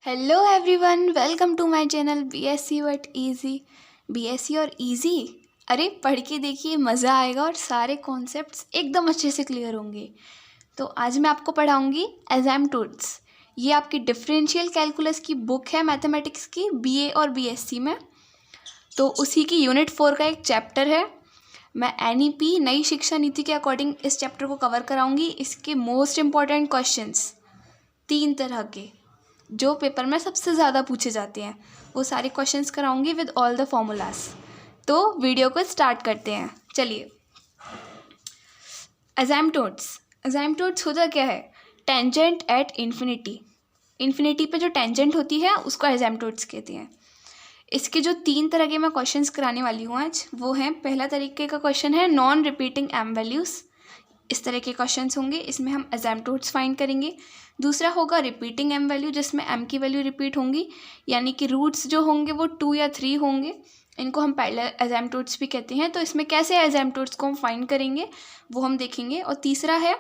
Hello everyone, welcome to my channel BSc but easy. BSc और easy, अरे पढ़ के देखिए, मज़ा आएगा और सारे कॉन्सेप्ट्स एकदम अच्छे से क्लियर होंगे। तो आज मैं आपको पढ़ाऊंगी एजेम्प्टोड्स। ये आपकी डिफरेंशियल कैलकुलस की बुक है मैथमेटिक्स की, बीए और बीएससी में। तो उसी की यूनिट 4 का एक चैप्टर है। मैं एनईपी नई शिक्षा नीति के अकॉर्डिंग इस चैप्टर को कवर कराऊंगी। इसके मोस्ट इम्पॉर्टेंट क्वेश्चंस 3 तरह के जो पेपर में सबसे ज़्यादा पूछे जाते हैं, वो सारे क्वेश्चंस कराऊंगी विद ऑल द फॉर्मूलाज। तो वीडियो को स्टार्ट करते हैं, चलिए। एजेम्प्टोड्स होता क्या है? Tangent at infinity. इन्फिनिटी पे जो टेंजेंट होती है उसको एजेम्प्टोड्स कहते हैं। इसके जो 3 तरह के मैं क्वेश्चंस कराने वाली हूँ आज, वो हैं, पहला तरीके का क्वेश्चन है नॉन रिपीटिंग एम वैल्यूज़। इस तरह के क्वेश्चंस होंगे, इसमें हम एजेम्प्टोड्स फाइंड करेंगे। दूसरा होगा रिपीटिंग एम वैल्यू, जिसमें एम की वैल्यू रिपीट होंगी, यानी कि रूट्स जो होंगे वो 2 या 3 होंगे। इनको हम पैरेलल एजेम्प्टोड्स भी कहते हैं। तो इसमें कैसे एजेम्प्टोड्स को हम फाइंड करेंगे वो हम देखेंगे। और तीसरा है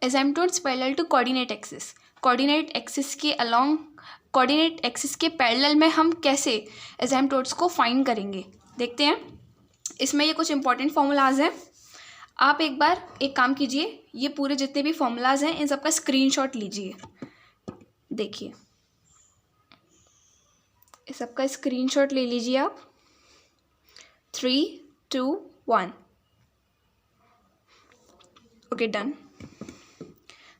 asymptotes parallel to coordinate axis. Coordinate axis के पैरेलल में हम कैसे एजेम्प्टोड्स को फाइंड करेंगे, देखते हैं। इसमें ये कुछ इंपॉर्टेंट फॉर्मूलाज हैं। आप एक बार एक काम कीजिए, ये पूरे जितने भी फॉर्मूलाज हैं इन सबका स्क्रीनशॉट लीजिए। देखिए, इस सबका स्क्रीनशॉट ले लीजिए आप। 3, 2, 1, ओके, डन।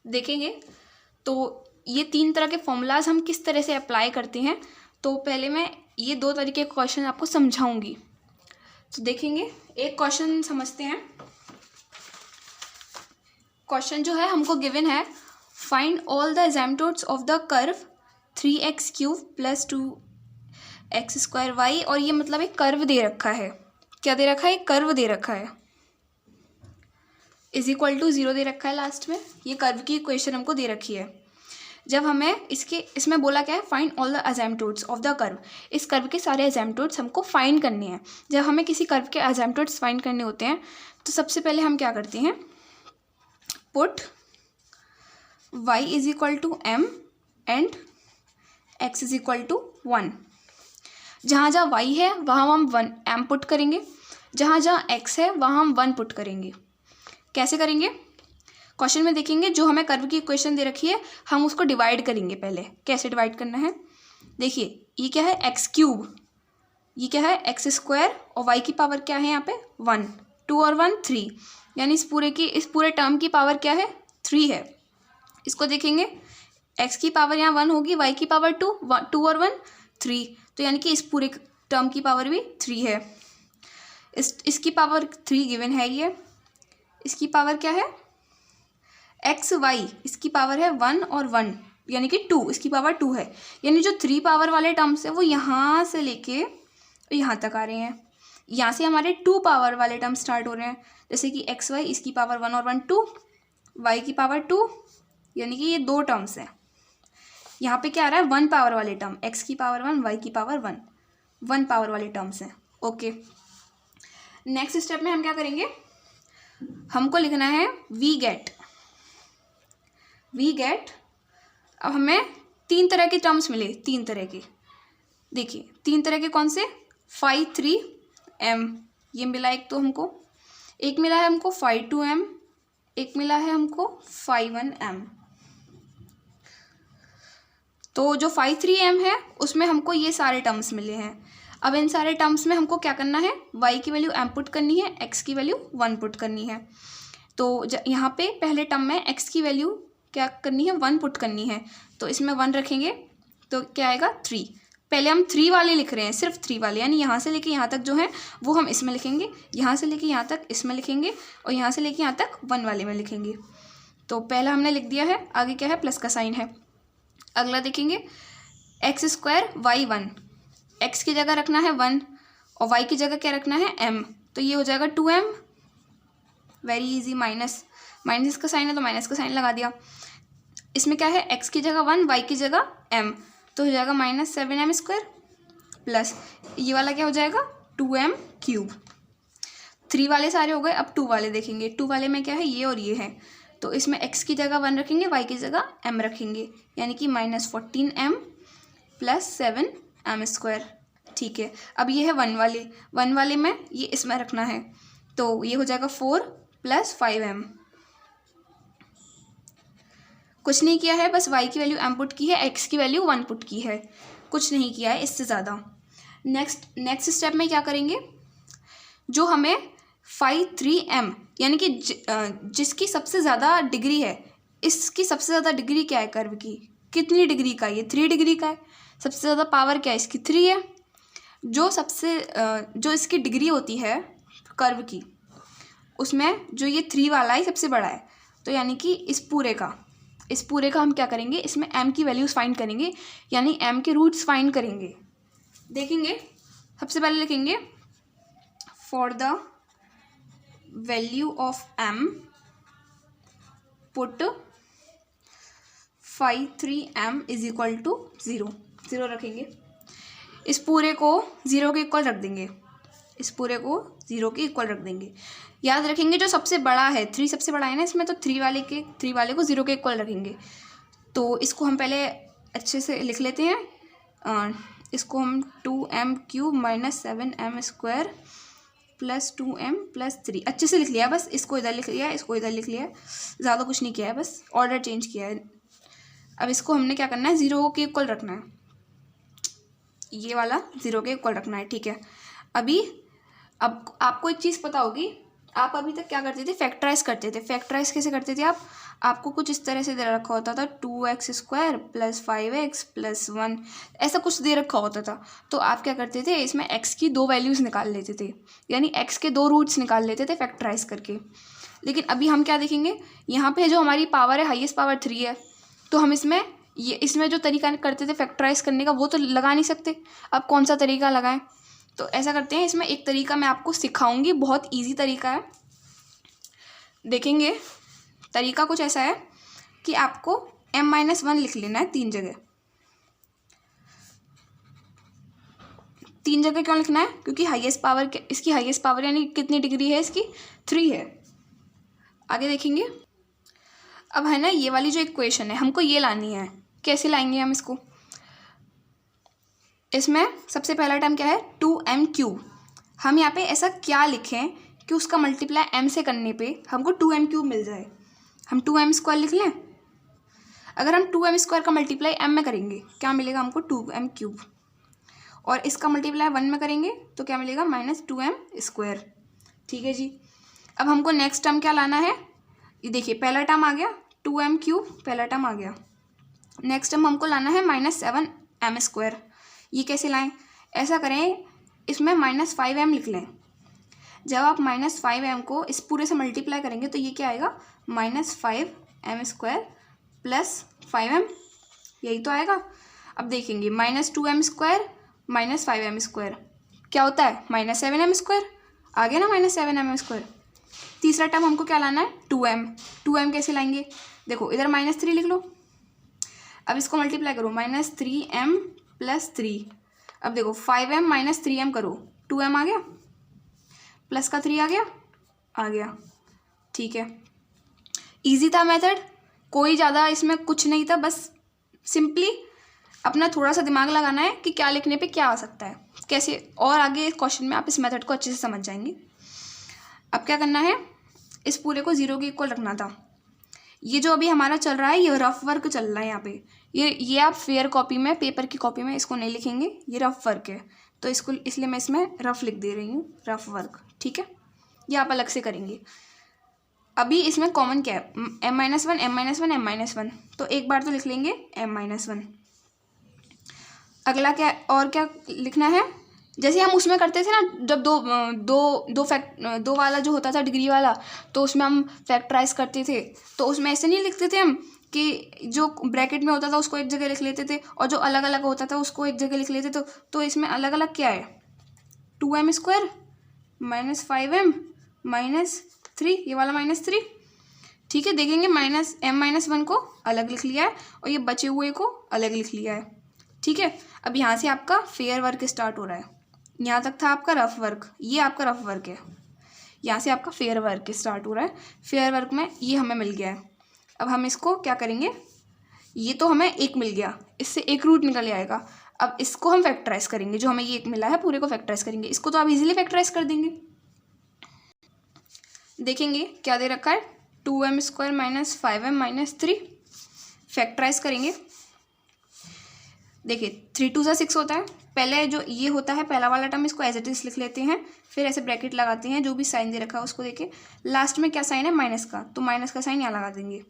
देखेंगे तो ये 3 तरह के फॉर्मूलाज हम किस तरह से अप्लाई करते हैं। तो पहले मैं ये 2 तरीके के क्वेश्चन आपको समझाऊंगी। तो देखेंगे, एक क्वेश्चन समझते हैं। क्वेश्चन जो है हमको गिवन है, find all the asymptotes of the curve 3x³ + 2x² y। और ये मतलब एक कर्व दे रखा है। क्या दे रखा है? एक कर्व दे रखा है, = 0 दे रखा है लास्ट में। ये कर्व की इक्वेशन हमको दे रखी है। जब हमें इसमें बोला क्या है, find all the asymptotes of the curve. इस कर्व के सारे एजेम्प्टोड्स हमको फाइंड करने हैं। जब हमें किसी कर्व के एजेम्प्टोड्स फाइंड करने होते हैं तो सबसे पहले हम क्या करते हैं, put y = m and x = 1। जहाँ जहाँ y है वहाँ हम 1 m पुट करेंगे, जहाँ जहाँ x है वहाँ हम 1 पुट करेंगे। कैसे करेंगे? क्वेश्चन में देखेंगे, जो हमें कर्व की इक्वेशन दे रखी है हम उसको डिवाइड करेंगे। पहले कैसे डिवाइड करना है, देखिए, ये क्या है, x³, ये क्या है, x² और y की पावर क्या है यहाँ पे, 1, 2 और 1 3, यानी इस पूरे टर्म की पावर क्या है, 3 है। इसको देखेंगे, x की पावर यहाँ 1 होगी, y की पावर 2, 2 और 1 3, तो यानी कि इस पूरे टर्म की पावर भी 3 है। इसकी पावर 3 गिवन है। ये इसकी पावर क्या है, x y, इसकी पावर है 1 और 1, यानी कि 2, इसकी पावर 2 है। यानी जो 3 पावर वाले टर्म्स है वो यहाँ से लेके यहाँ तक आ रहे हैं। यहाँ से हमारे 2 पावर वाले टर्म स्टार्ट हो रहे हैं, जैसे कि x y, इसकी पावर 1 और 1 2, y की पावर 2, यानी कि ये 2 टर्म्स हैं। यहाँ पे क्या आ रहा है, 1 पावर वाले टर्म, x की पावर 1, y की पावर 1, 1 पावर वाले टर्म्स हैं। ओके, नेक्स्ट स्टेप में हम क्या करेंगे, हमको लिखना है वी गेट। अब हमें 3 तरह के टर्म्स मिले, 3 तरह के। देखिए, 3 तरह के कौन से, phi 3m, ये मिला एक, तो हमको एक मिला है हमको phi 2m, एक मिला है हमको phi 1m। तो जो phi 3m है उसमें हमको ये सारे टर्म्स मिले हैं। अब इन सारे टर्म्स में हमको क्या करना है, y की वैल्यू m पुट करनी है, x की वैल्यू 1 पुट करनी है। तो यहाँ पे पहले टर्म में x की वैल्यू क्या करनी है, 1 पुट करनी है। तो इसमें 1 रखेंगे तो क्या आएगा, 3। पहले हम 3 वाले लिख रहे हैं, सिर्फ 3 वाले, यानी यहाँ से लेके यहाँ तक जो है वो हम इसमें लिखेंगे, यहाँ से लेके यहाँ तक इसमें लिखेंगे, और यहाँ से लेके यहाँ तक 1 वाले में लिखेंगे। तो पहला हमने लिख दिया है। आगे क्या है, प्लस का साइन है। अगला देखेंगे, x² y 1, x की जगह रखना है 1 और y की जगह क्या रखना है, m, तो ये हो जाएगा 2m। वेरी इजी, माइनस का साइन है तो माइनस का साइन लगा दिया। इसमें क्या है, x की जगह 1, y की जगह m, तो हो जाएगा -7m² प्लस ये वाला क्या हो जाएगा, 2m³। 3 वाले सारे हो गए। अब 2 वाले देखेंगे, 2 वाले में क्या है, ये और ये है, तो इसमें x की जगह 1 रखेंगे, y की जगह m रखेंगे, यानी कि -14m प्लस 7m²। ठीक है, अब ये है 1 वाले में ये इसमें रखना है, तो ये हो जाएगा 4 + 5m। कुछ नहीं किया है, बस y की वैल्यू m पुट की है, x की वैल्यू 1 पुट की है, कुछ नहीं किया है इससे ज़्यादा। नेक्स्ट स्टेप में क्या करेंगे, जो हमें 3m यानी कि जिसकी सबसे ज़्यादा डिग्री है, इसकी सबसे ज़्यादा डिग्री क्या है कर्व की, कितनी डिग्री का, ये 3 डिग्री का है। सबसे ज़्यादा पावर क्या है इसकी, 3 है। जो इसकी डिग्री होती है कर्व की, उसमें जो ये 3 वाला है सबसे बड़ा है, तो यानी कि इस पूरे का हम क्या करेंगे, इसमें m की वैल्यूज़ फाइंड करेंगे, यानी m के रूट्स फाइंड करेंगे। देखेंगे, सबसे पहले लिखेंगे for the value of m put 3m = 0 रखेंगे। इस पूरे को 0 के इक्वल रख देंगे, याद रखेंगे जो सबसे बड़ा है 3 सबसे बड़ा है ना इसमें, तो 3 वाले को 0 के इक्वल रखेंगे। तो इसको हम पहले अच्छे से लिख लेते हैं, इसको हम 2m³ - 7m² + 2m + 3 अच्छे से लिख लिया, बस इसको इधर लिख लिया, इसको इधर लिख लिया, ज़्यादा कुछ नहीं किया है, बस ऑर्डर चेंज किया है। अब इसको हमने क्या करना है, 0 के इक्वल रखना है, ये वाला 0 के इक्वल रखना है। ठीक है, अब आपको एक चीज़ पता होगी, आप अभी तक क्या करते थे, फैक्टराइज करते थे। फैक्टराइज कैसे करते थे आपको कुछ इस तरह से दे रखा होता था, 2x² + 5x + 1 ऐसा कुछ दे रखा होता था। तो आप क्या करते थे, इसमें x की 2 वैल्यूज़ निकाल लेते थे, यानी x के 2 रूट्स निकाल लेते थे फैक्टराइज करके। लेकिन अभी हम क्या देखेंगे, यहाँ पे जो हमारी पावर है हाईएस्ट पावर 3 है, तो हम इसमें जो तरीका करते थे फैक्टराइज करने का वो तो लगा नहीं सकते। अब कौन सा तरीका लगाएं, तो ऐसा करते हैं, इसमें एक तरीका मैं आपको सिखाऊंगी, बहुत इजी तरीका है। देखेंगे, तरीका कुछ ऐसा है कि आपको m-1 लिख लेना है 3 जगह। 3 जगह क्यों लिखना है, क्योंकि इसकी हाईएस्ट पावर यानी कितनी डिग्री है इसकी, 3 है। आगे देखेंगे, अब है ना ये वाली जो इक्वेशन है हमको ये लानी है, कैसे लाएंगे हम इसको, इसमें सबसे पहला टर्म क्या है, 2m³। हम यहाँ पे ऐसा क्या लिखें कि उसका मल्टीप्लाई m से करने पे हमको 2m³ मिल जाए। हम 2m² लिख लें, अगर हम 2m² का मल्टीप्लाई m में करेंगे क्या मिलेगा हमको, 2m³, और इसका मल्टीप्लाई 1 में करेंगे तो क्या मिलेगा, -2m²। ठीक है जी, अब हमको नेक्स्ट टर्म क्या लाना है, ये देखिए पहला टर्म आ गया 2m³, पहला टर्म आ गया। नेक्स्ट टर्म हमको लाना है -7m²। ये कैसे लाएं, ऐसा करें, इसमें -5m लिख लें। जब आप -5m को इस पूरे से मल्टीप्लाई करेंगे तो ये क्या आएगा, -5m² + 5m, यही तो आएगा। अब देखेंगे -2m² - 5m² क्या होता है, -7m², आ गया ना -7m²। तीसरा टर्म हमको क्या लाना है, 2m कैसे लाएंगे, देखो इधर -3 लिख लो, अब इसको मल्टीप्लाई करो, -3m + 3, अब देखो 5m - 3m करो, 2m आ गया, प्लस का 3 आ गया। ठीक है, इजी था मेथड, कोई ज़्यादा इसमें कुछ नहीं था, बस सिंपली अपना थोड़ा सा दिमाग लगाना है कि क्या लिखने पे क्या आ सकता है, कैसे, और आगे इस क्वेश्चन में आप इस मेथड को अच्छे से समझ जाएंगे। अब क्या करना है, इस पूरे को 0 के इक्वल रखना था। ये जो अभी हमारा चल रहा है ये रफ वर्क चल रहा है यहाँ पे, ये आप फेयर कॉपी में, पेपर की कॉपी में इसको नहीं लिखेंगे, ये रफ वर्क है, तो इसको इसलिए मैं इसमें रफ लिख दे रही हूँ, रफ वर्क। ठीक है, ये आप अलग से करेंगे। अभी इसमें कॉमन क्या है, m-1 m-1 m-1, तो एक बार तो लिख लेंगे m-1। अगला क्या, और क्या लिखना है, जैसे हम उसमें करते थे ना, जब दो वाला जो होता था डिग्री वाला, तो उसमें हम फैक्टराइज करते थे, तो उसमें ऐसे नहीं लिखते थे हम कि जो ब्रैकेट में होता था उसको एक जगह लिख लेते थे और जो अलग अलग होता था उसको एक जगह लिख लेते। तो इसमें अलग अलग क्या है, 2m² -5m -3, ये वाला -3। ठीक है, देखेंगे m-1 को अलग लिख लिया है और ये बचे हुए को अलग लिख लिया है। ठीक है, अब यहाँ से आपका फेयर वर्क स्टार्ट हो रहा है, यहाँ तक था आपका रफ वर्क, ये आपका रफ वर्क है, यहाँ से आपका फेयर वर्क स्टार्ट हो रहा है। फेयर वर्क में ये हमें मिल गया है, अब हम इसको क्या करेंगे, ये तो हमें 1 मिल गया, इससे 1 रूट निकल आएगा। अब इसको हम फैक्टराइज करेंगे, जो हमें ये मिला है पूरे को फैक्टराइज करेंगे। इसको तो आप इजीली फैक्टराइज कर देंगे। देखेंगे क्या दे रखा है, 2m² minus 5m minus 3। Factorise करेंगे। देखिए 3 2 6 होता है। पहले जो ये होता है पहला वाला टर्म, इसको एज इट इज लिख लेते हैं, फिर ऐसे ब्रैकेट लगाते हैं, जो भी साइन दे रखा है उसको देके लास्ट में क्या साइन है, माइनस का, तो माइनस का साइन यहाँ लगा देंगे।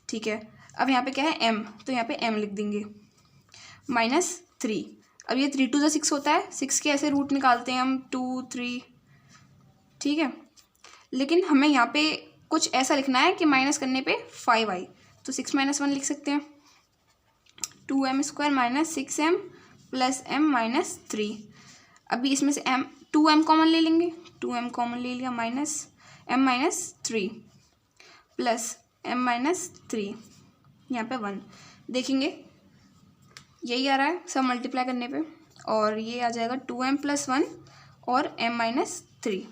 ठीक है, अब यहाँ पे क्या है m, तो यहाँ पे m लिख देंगे माइनस 3। अब ये 3 2 6 होता है, 6 के ऐसे रूट निकालते हैं हम 2 3। ठीक है, लेकिन हमें यहाँ पे कुछ ऐसा लिखना है कि माइनस करने पे 5 आई, तो 6 - 1 लिख सकते हैं, 2m² minus 6m plus m minus 3। अभी इसमें से m 2m कॉमन ले लेंगे, 2m कॉमन ले लिया, minus m minus 3 plus m minus 3, यहाँ पे 1। देखेंगे यही आ रहा है सब मल्टीप्लाई करने पे, और ये आ जाएगा 2m प्लस 1 और m माइनस 3।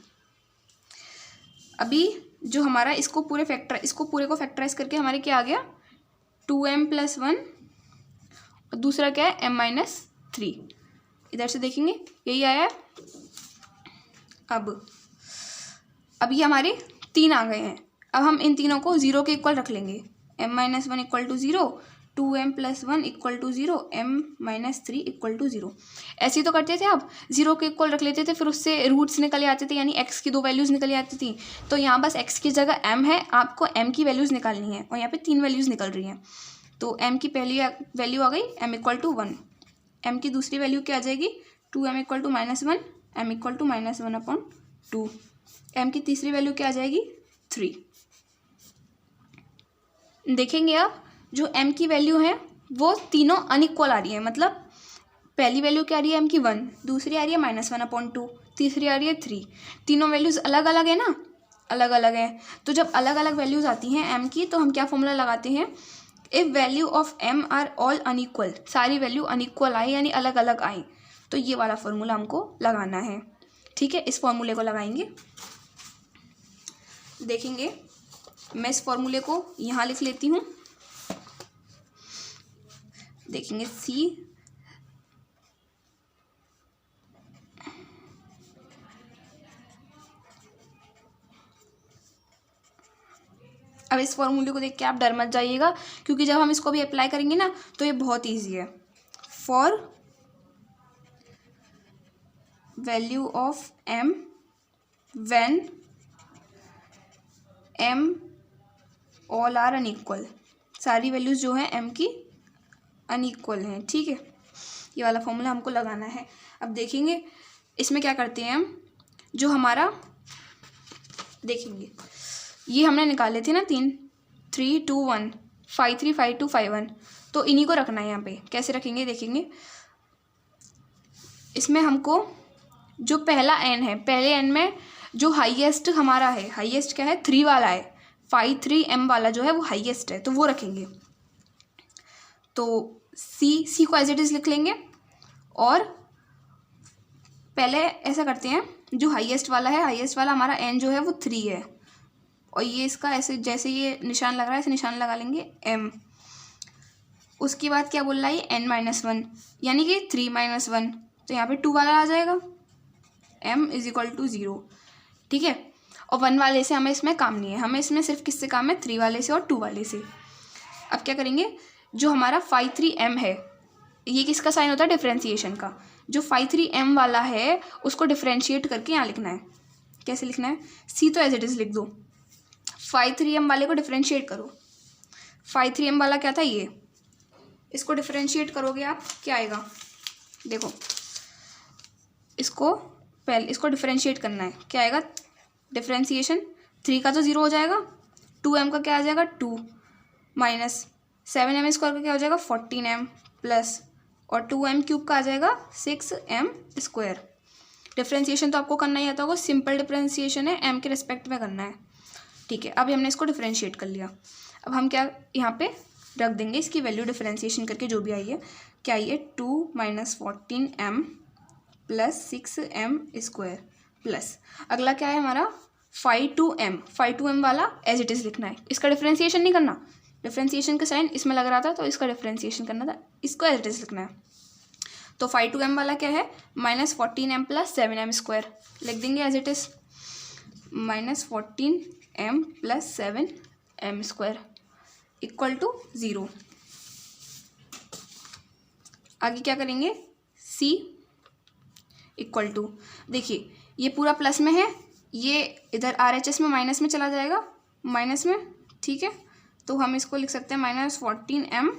अभी जो हमारा इसको पूरे को फैक्टराइज करके हमारे क्या आ गया, 2m प्लस 1 और दूसरा क्या है m माइनस 3। इधर से देखेंगे यही आया है। अब ये हमारे 3 आ गए हैं। अब हम इन तीनों को 0 के इक्वल रख लेंगे, m minus 1 equal to 0, 2m plus 1 equal to 0, m minus 3 equal to 0। ऐसे ही तो करते थे आप, 0 के इक्वल रख लेते थे, फिर उससे रूट्स निकल आते थे, यानी x की 2 वैल्यूज़ निकल आती थी। तो यहाँ बस x की जगह m है, आपको m की वैल्यूज़ निकालनी है, और यहाँ पे 3 वैल्यूज़ निकल रही हैं। तो m की पहली वैल्यू आ गई m इक्वल टू 1, m की दूसरी वैल्यू क्या आ जाएगी, 2m equal to -1, m equal to -1/2, m की तीसरी वैल्यू क्या आ जाएगी, 3। देखेंगे आप जो m की वैल्यू है वो तीनों अनइक्वल आ रही है, मतलब पहली वैल्यू क्या आ रही है m की 1, दूसरी आ रही है -1/2, तीसरी आ रही है 3। तीनों वैल्यूज़ अलग अलग है ना, अलग अलग है। तो जब अलग अलग वैल्यूज़ आती हैं m की, तो हम क्या फॉर्मूला लगाते हैं, if value of m are all unequal, सारी वैल्यू अनइक्वल आई यानी अलग अलग आई, तो ये वाला फॉर्मूला हमको लगाना है। ठीक है, इस फॉर्मूले को लगाएंगे। देखेंगे मैं इस फॉर्मूले को यहाँ लिख लेती हूँ। देखेंगे c अब इस फॉर्मूले को देख के आप डर मत जाइएगा, क्योंकि जब हम इसको भी अप्लाई करेंगे ना तो ये बहुत ईजी है। For value of m when m all are unequal, सारी वैल्यूज़ जो हैं m की अनइक्वल हैं। ठीक है, ये वाला फॉर्मूला हमको लगाना है। अब देखेंगे इसमें क्या करते हैं हम, जो हमारा देखेंगे ये हमने निकाले थे ना 3 3 2 1 5 3 5 2 5 1, तो इन्हीं को रखना है यहाँ पे। कैसे रखेंगे देखेंगे, इसमें हमको जो पहला n है, पहले n में जो हाईएस्ट हमारा है, हाईएस्ट क्या है, 3 वाला है, 5 3m वाला जो है वो हाईएस्ट है, तो वो रखेंगे। तो c को एज इट इज़ लिख लेंगे, और पहले ऐसा करते हैं, जो हाईएस्ट वाला है, हाईएस्ट वाला हमारा n जो है वो 3 है, और ये इसका ऐसे जैसे ये निशान लग रहा है ऐसे निशान लगा लेंगे m। उसके बाद क्या बोल रहा है ये n-1, यानी कि 3-1, तो यहाँ पे 2 वाला आ जाएगा, m = 0। ठीक है, और 1 वाले से हमें इसमें काम नहीं है, हमें इसमें सिर्फ किससे काम है, 3 वाले से और 2 वाले से। अब क्या करेंगे, जो हमारा 5 3m है, ये किसका साइन होता है, डिफ्रेंशिएशन का। जो 5 3m वाला है उसको डिफ्रेंशिएट करके यहाँ लिखना है। कैसे लिखना है, c तो एज इट इज़ लिख दो, 5 3m वाले को डिफ्रेंशिएट करो। 5 3m वाला क्या था, ये, इसको डिफ्रेंशिएट करोगे आप, क्या आएगा, देखो इसको पहले इसको डिफ्रेंशिएट करना है, क्या आएगा, डिफ्रेंशिएशन 3 का तो 0 हो जाएगा, 2m का क्या आ जाएगा 2, माइनस 7m² का क्या हो जाएगा 14m, प्लस और 2m³ का आ जाएगा 6m²। डिफ्रेंशिएशन तो आपको करना ही आता होगा, सिंपल डिफ्रेंशिएशन है, m के रिस्पेक्ट में करना है। ठीक है, अभी हमने इसको डिफ्रेंशिएट कर लिया। अब हम क्या यहाँ पे रख देंगे, इसकी वैल्यू डिफ्रेंशिएशन करके जो भी आई है, क्या आई है, 2 - 14m प्लस 6m², प्लस अगला क्या है हमारा 5 2m वाला एज इट इज़ लिखना है, इसका डिफ्रेंशिएशन नहीं करना, डिफ्रेंशिएशन का साइन इसमें लग रहा था तो इसका डिफ्रेंशिएशन करना था, इसको एज इट इज़ लिखना है। तो 5 2m वाला क्या है, -14m + 7m स्क्वायर लिख देंगे as it is, -14m + 7m square equal to 0। आगे क्या करेंगे, c इक्वल टू, देखिए ये पूरा प्लस में है, ये इधर RHS में माइनस में चला जाएगा, माइनस में, ठीक है। तो हम इसको लिख सकते हैं -14m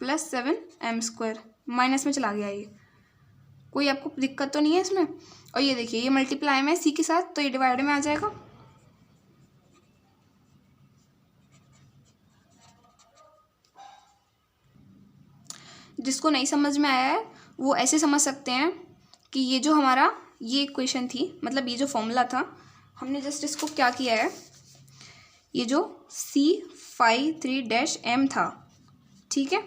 + 7m स्क्वायर, माइनस में चला गया ये, कोई आपको दिक्कत तो नहीं है इसमें। और ये देखिए ये मल्टीप्लाई में c के साथ, तो ये डिवाइड में आ जाएगा। जिसको नहीं समझ में आया है वो ऐसे समझ सकते हैं कि ये जो हमारा ये इक्वेशन थी, मतलब ये जो फॉर्मूला था, हमने जस्ट इसको क्या किया है, ये जो C∅3-m था, ठीक है,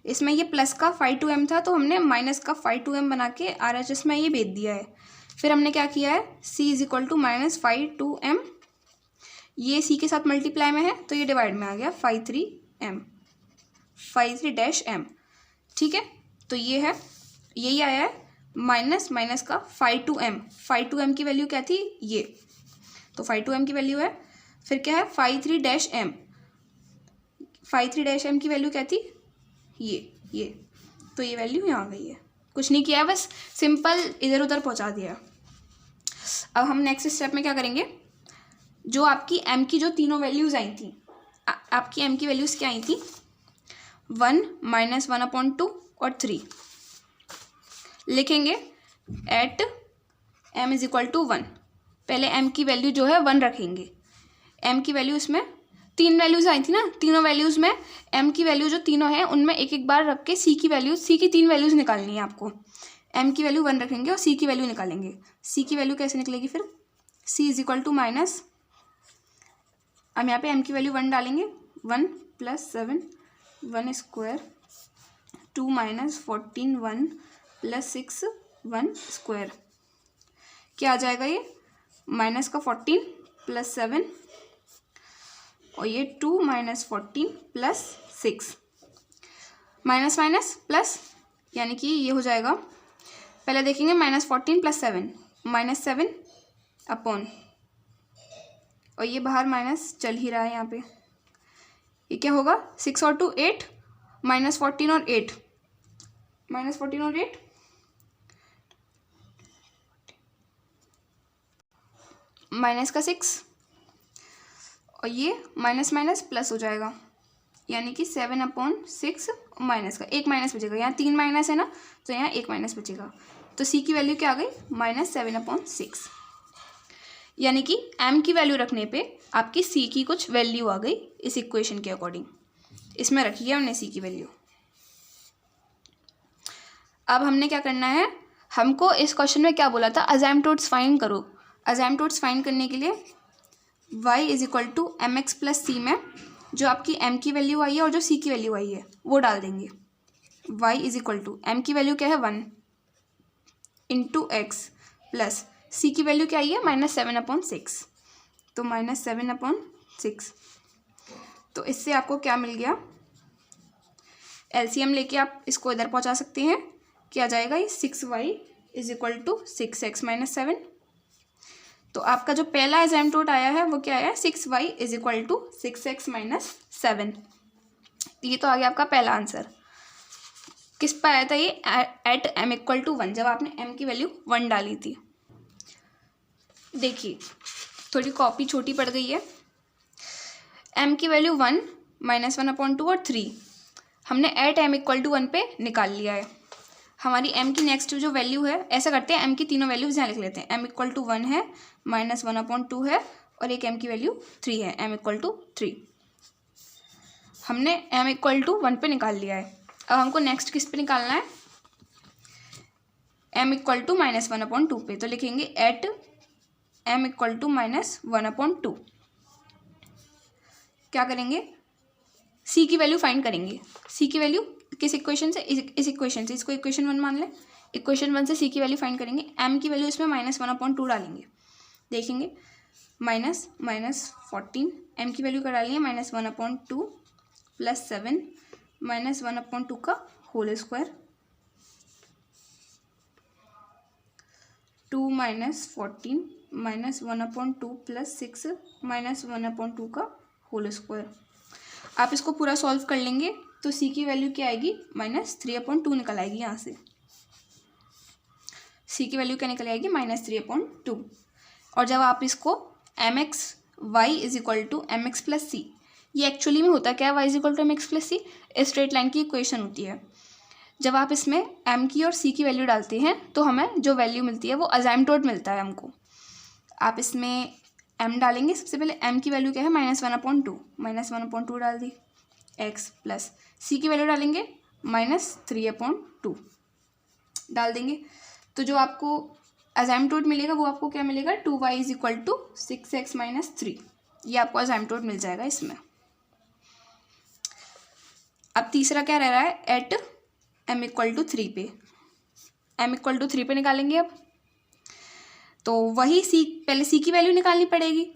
इसमें ये प्लस का 5 2m था, तो हमने माइनस का 5 2m बना के RHS में ये भेज दिया है। फिर हमने क्या किया है, c = -5 2m, ये c के साथ मल्टीप्लाई में है तो ये डिवाइड में आ गया 5 3m, ठीक है। तो ये है, यही आया है, माइनस का 5 2m की वैल्यू क्या थी, ये, तो 5 2m की वैल्यू है। फिर क्या है 5 3m की वैल्यू क्या थी, ये, तो ये वैल्यू यहाँ आ गई है, कुछ नहीं किया, बस सिंपल इधर उधर पहुँचा दिया। अब हम नेक्स्ट स्टेप में क्या करेंगे, जो आपकी m की जो तीनों वैल्यूज़ आई थी, आपकी m की वैल्यूज़ क्या आई थी, 1 -1/2 और 3 लिखेंगे एट m = 1। पहले m की वैल्यू जो है 1 रखेंगे, m की वैल्यू, इसमें 3 वैल्यूज़ आई थी ना, तीनों वैल्यूज़ में m की वैल्यू जो तीनों हैं उनमें एक एक बार रख के c की 3 वैल्यूज़ निकालनी है आपको। m की वैल्यू 1 रखेंगे और c की वैल्यू निकालेंगे। c की वैल्यू कैसे निकलेगी फिर, c = माइनस, हम यहाँ पे m की वैल्यू 1 डालेंगे, 1 + 7 1 स्क्वायर 2 - 14 1 + 6 1 स्क्वायर, क्या आ जाएगा ये, माइनस का 14 + 7 और ये 2 - 14 + 6, माइनस माइनस प्लस, यानी कि ये हो जाएगा, पहले देखेंगे -14 + 7 -7 अपॉन, और ये बाहर माइनस चल ही रहा है यहाँ पे, ये क्या होगा, 6 और 2 8, -14 और 8, -14 और 8, माइनस का 6, और ये माइनस माइनस प्लस हो जाएगा, यानी कि 7/6, माइनस का एक माइनस बचेगा, यहाँ 3 माइनस है ना, तो यहाँ 1 माइनस बचेगा। तो c की वैल्यू क्या आ गई, -7/6, यानी कि m की वैल्यू रखने पे आपकी c की कुछ वैल्यू आ गई इस इक्वेशन के अकॉर्डिंग, इसमें रखी है हमने c की वैल्यू। अब हमने क्या करना है, हमको इस क्वेश्चन में क्या बोला था, असाइम्पटोड्स फाइंड करो। असाइम्पटोड्स फाइंड करने के लिए y = mx + c में जो आपकी m की वैल्यू आई है और जो c की वैल्यू आई है वो डाल देंगे। y = m की वैल्यू क्या है 1 × x प्लस c की वैल्यू क्या आई है -7/6, तो -7/6। तो इससे आपको क्या मिल गया, LCM लेके आप इसको इधर पहुंचा सकते हैं, क्या जाएगा ये 6y = 6x - 7। तो आपका जो पहला असाइम्पटोड आया है वो क्या है, 6y = 6x - 7। ये तो आ गया आपका पहला आंसर। किस पर आया था ये, एट m = 1, जब आपने m की वैल्यू 1 डाली थी। देखिए थोड़ी कॉपी छोटी पड़ गई है, m की वैल्यू 1 -1/2 और 3 हमने एट m = 1 पे निकाल लिया है। हमारी m की नेक्स्ट जो वैल्यू है, ऐसा करते हैं m की तीनों वैल्यूज यहाँ लिख लेते हैं, m = 1 है, -1/2 है और एक m की वैल्यू 3 है, m = 3। हमने m = 1 पे निकाल लिया है। अब हमको नेक्स्ट किस पे निकालना है, m = -1/2 पे, तो लिखेंगे एट m = -1/2। क्या करेंगे, c की वैल्यू फाइंड करेंगे। c की वैल्यू किस इक्वेशन से, इस इक्वेशन से, इसको इक्वेशन 1 मान लें, इक्वेशन 1 से c की वैल्यू फाइंड करेंगे। m की वैल्यू इसमें -1/2 डालेंगे, देखेंगे -14, m की वैल्यू क्या डालेंगे -1/2 + 7 -1/2 का होल स्क्वायर, -14 -1/2 + 6 -1/2 का होल स्क्वायर। आप इसको पूरा सॉल्व कर लेंगे तो सी की वैल्यू क्या आएगी, -3/2 निकल आएगी। यहाँ से सी की वैल्यू क्या निकल आएगी, -3/2। और जब आप इसको mx(y) = mx + c, ये एक्चुअली में होता क्या है, y = mx + c straight line की इक्वेशन होती है। जब आप इसमें m की और c की वैल्यू डालते हैं तो हमें जो वैल्यू मिलती है वो असाइम्पटोट मिलता है हमको। आप इसमें m डालेंगे, सबसे पहले m की वैल्यू क्या है, -1/2, -1/2 डाल दी, x प्लस c की वैल्यू डालेंगे -3/2 डाल देंगे। तो जो आपको असाइम्पटोट मिलेगा वो आपको क्या मिलेगा, 2y = 6x - 3, ये आपको असाइम्पटोट मिल जाएगा इसमें। अब तीसरा क्या रह रहा है, एट m = 3 पे, m = 3 पे निकालेंगे। अब तो वही पहले c की वैल्यू निकालनी पड़ेगी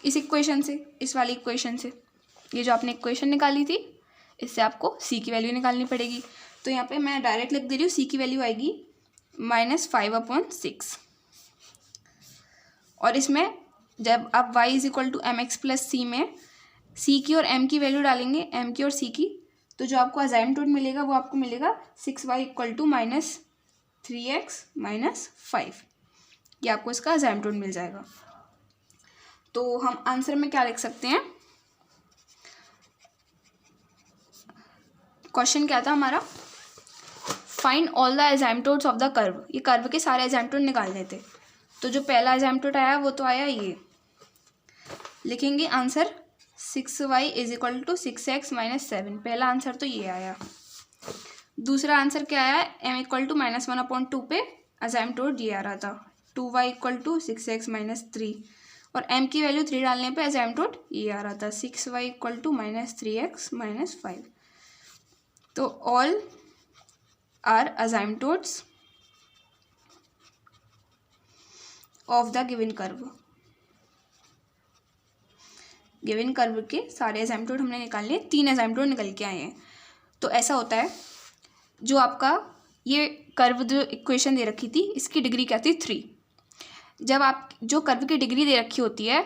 इस इक्वेशन से, इस वाली इक्वेशन से। ये जो आपने इक्वेशन निकाली थी इससे आपको c की वैल्यू निकालनी पड़ेगी। तो यहाँ पे मैं डायरेक्ट लिख दे रही हूँ, c की वैल्यू आएगी -5/6। और इसमें जब आप y = mx + c में c की और m की वैल्यू डालेंगे, m की और c की, तो जो आपको असाइम्पटोट मिलेगा वो आपको मिलेगा 6y = -3x - 5। ये आपको इसका असाइम्पटोट मिल जाएगा। तो हम आंसर में क्या लिख सकते हैं, क्वेश्चन क्या था हमारा, find all the asymptotes of the curve. ये कर्व के सारे असाइम्पटोट निकालने थे। तो जो पहला असाइम्पटोट आया वो तो आया ये, लिखेंगे आंसर 6y = 6x - 7, पहला आंसर तो ये आया। दूसरा आंसर क्या आया, m = -1/2 पे असाइम्पटोट ये आ रहा था, 2y = 6x - 3, और m की वैल्यू 3 डालने पे असाइम्पटोट ये आ रहा था, 6y = -3x - 5। तो all are asymptotes of the given curve. Given curve के सारे असाइम्पटोट हमने निकाल लिए, 3 असाइम्पटोट निकल के आए हैं। तो ऐसा होता है, जो आपका ये कर्व जो इक्वेशन दे रखी थी इसकी डिग्री क्या थी, 3। जब आप जो कर्व की डिग्री दे रखी होती है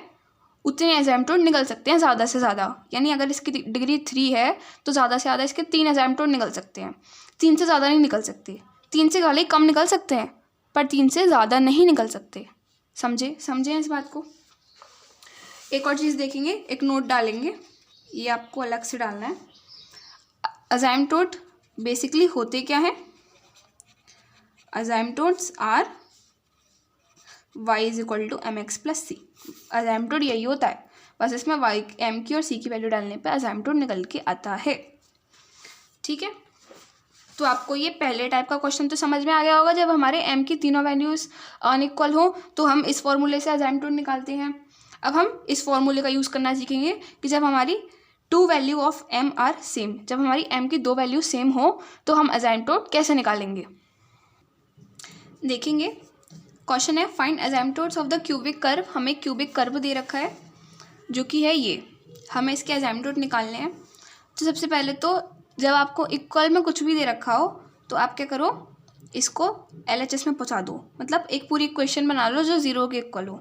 उतने असाइम्पटोट निकल सकते हैं ज़्यादा से ज़्यादा। यानी अगर इसकी डिग्री 3 है तो ज़्यादा से ज़्यादा इसके 3 असाइम्पटोट निकल सकते हैं, 3 से ज़्यादा नहीं निकल सकते। 3 से खाली कम निकल सकते हैं पर 3 से ज़्यादा नहीं निकल सकते। समझे इस बात को। एक और चीज़ देखेंगे, एक नोट डालेंगे, ये आपको अलग से डालना है। असाइम्पटोट बेसिकली होते क्या हैं, असाइम्पटोट्स आर y = mx + c। असाइम्पटोट यही होता है, बस इसमें y m की और c की वैल्यू डालने पे असाइम्पटोट निकल के आता है। ठीक है, तो आपको ये पहले टाइप का क्वेश्चन तो समझ में आ गया होगा। जब हमारे m की तीनों वैल्यूज़ अनइक्वल हो तो हम इस फॉर्मूले से असाइम्पटोट निकालते हैं। अब हम इस फॉर्मूले का यूज़ करना सीखेंगे कि जब हमारी 2 value of m are same, जब हमारी m की 2 वैल्यू सेम हो तो हम असाइम्पटोट कैसे निकालेंगे। देखेंगे, क्वेश्चन है find asymptotes of the cubic curve. हमें क्यूबिक कर्व दे रखा है जो कि है ये, हमें इसके असाइम्पटोट निकालने हैं। तो सबसे पहले तो जब आपको इक्वल में कुछ भी दे रखा हो तो आप क्या करो, इसको LHS में पहुंचा दो, मतलब एक पूरी इक्वेशन बना लो जो 0 के इक्वल हो।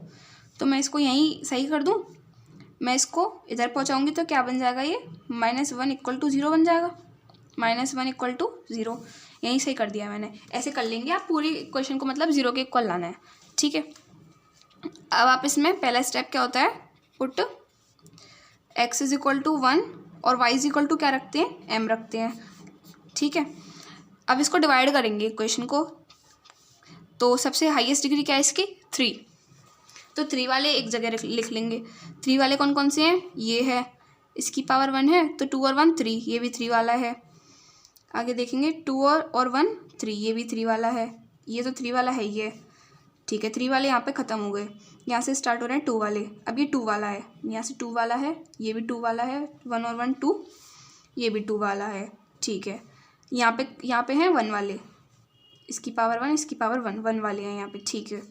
तो मैं इसको यहीं सही कर दूं, मैं इसको इधर पहुंचाऊंगी तो क्या बन जाएगा, ये -1 = 0 बन जाएगा, -1 = 0। यहीं सही कर दिया मैंने। ऐसे कर लेंगे आप पूरी इक्वेशन को, मतलब 0 के इक्वल लाना है। ठीक है, अब आप इसमें पहला स्टेप क्या होता है, पुट x = 1 और y = क्या रखते हैं, m रखते हैं। ठीक है, अब इसको डिवाइड करेंगे इक्वेशन को। तो सबसे हाईएस्ट डिग्री क्या है इसकी, 3। तो 3 वाले एक जगह लिख लेंगे। 3 वाले कौन कौन से हैं, ये है, इसकी पावर 1 है तो 2 और 1 3, ये भी 3 वाला है। आगे देखेंगे 2 और 1 3, ये भी 3 वाला है, ये तो 3 वाला है ये। ठीक है, 3 वाले यहाँ पे ख़त्म हो गए, यहाँ से स्टार्ट हो रहे हैं 2 वाले। अब ये 2 वाला है, यहाँ से 2 वाला है, ये भी 2 वाला है, 1 और 1 2, ये भी 2 वाला है। ठीक है, यहाँ पे हैं 1 वाले, इसकी पावर 1 इसकी पावर 1 वाले हैं यहाँ पे। ठीक है,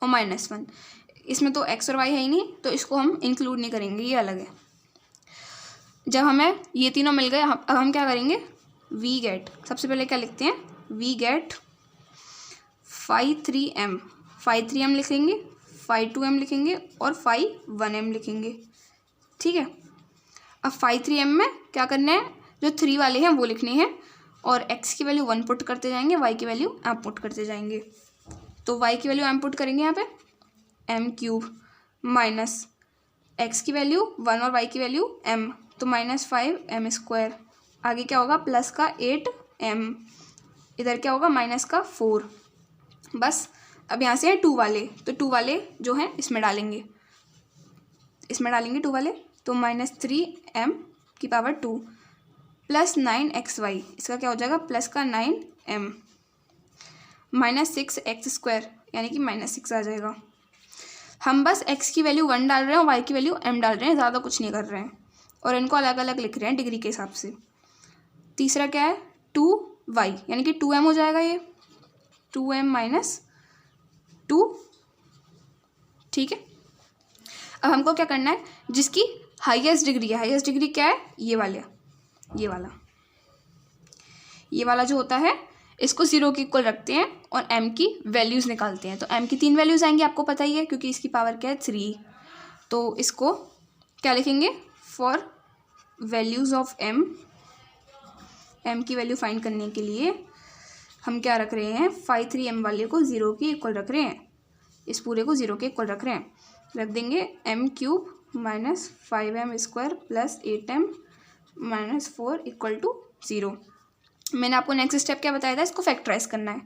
और -1, इसमें तो x और y है ही नहीं तो इसको हम इंक्लूड नहीं करेंगे, ये अलग है। जब हमें ये तीनों मिल गए, अब हम क्या करेंगे, वी गेट, सबसे पहले क्या लिखते हैं, we get 5 3m phi 3m लिखेंगे, फाई 2m लिखेंगे और फाई 1m लिखेंगे। ठीक है, अब फाई 3m में क्या करना है, जो 3 वाले हैं वो लिखने हैं और x की वैल्यू 1 पुट करते जाएंगे, y की वैल्यू m पुट करते जाएंगे। तो y की वैल्यू m पुट करेंगे यहाँ पे m³ माइनस x की वैल्यू 1 और y की वैल्यू m, तो -5m²। आगे क्या होगा, प्लस का 8m, इधर क्या होगा माइनस का 4। बस अब यहाँ से है 2 वाले, तो 2 वाले जो हैं इसमें डालेंगे 2 वाले, तो -3m की पावर 2 प्लस 9xy, इसका क्या हो जाएगा प्लस का 9m -6x² यानी कि -6 आ जाएगा। हम बस x की वैल्यू 1 डाल रहे हैं और y की वैल्यू m डाल रहे हैं, ज़्यादा कुछ नहीं कर रहे हैं और इनको अलग अलग लिख रहे हैं डिग्री के हिसाब से। तीसरा क्या है 2y यानी कि 2m हो जाएगा, ये 2m - 2। ठीक है, अब हमको क्या करना है, जिसकी हाईएस्ट डिग्री है, हाईएस्ट डिग्री क्या है, ये वाला जो होता है इसको 0 के इक्वल रखते हैं और m की वैल्यूज़ निकालते हैं। तो m की 3 वैल्यूज़ आएंगी, आपको पता ही है क्योंकि इसकी पावर क्या है 3। तो इसको क्या लिखेंगे, फॉर वैल्यूज़ ऑफ m की वैल्यू फाइंड करने के लिए हम क्या रख रहे हैं, फाई 3m वाले को 0 के इक्वल रख रहे हैं, इस पूरे को 0 के इक्वल रख रहे हैं। रख देंगे m³ - 5m² प्लस 8m - 4 = 0। मैंने आपको नेक्स्ट स्टेप क्या बताया था, इसको फैक्टराइज करना है।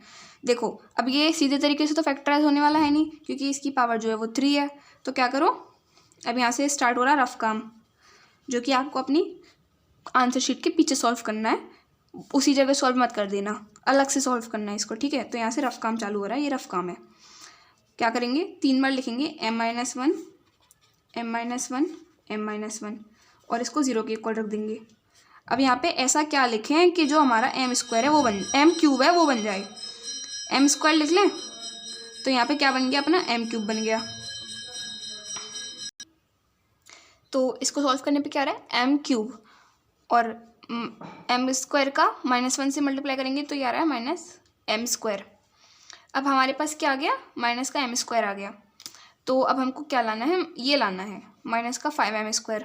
देखो अब ये सीधे तरीके से तो फैक्टराइज होने वाला है नहीं क्योंकि इसकी पावर जो है वो 3 है। तो क्या करो, अब यहाँ से स्टार्ट हो रहा है रफ काम, जो कि आपको अपनी आंसर शीट के पीछे सॉल्व करना है, उसी जगह सॉल्व मत कर देना, अलग से सॉल्व करना है इसको। ठीक है, तो यहाँ से रफ काम चालू हो रहा है, ये रफ काम है। क्या करेंगे, 3 बार लिखेंगे m-1 m-1 और इसको 0 के इक्वल रख देंगे। अब यहाँ पे ऐसा क्या लिखें कि जो हमारा m² है वो m³ है वो बन जाए। m² लिख लें तो यहाँ पे क्या बन गया, अपना m³ बन गया। तो इसको सॉल्व करने पे क्या आ रहा है, m³ और m² का -1 से मल्टीप्लाई करेंगे तो ये आ रहा है -m²। अब हमारे पास क्या आ गया, माइनस का m² आ गया। तो अब हमको क्या लाना है, ये लाना है -5m²।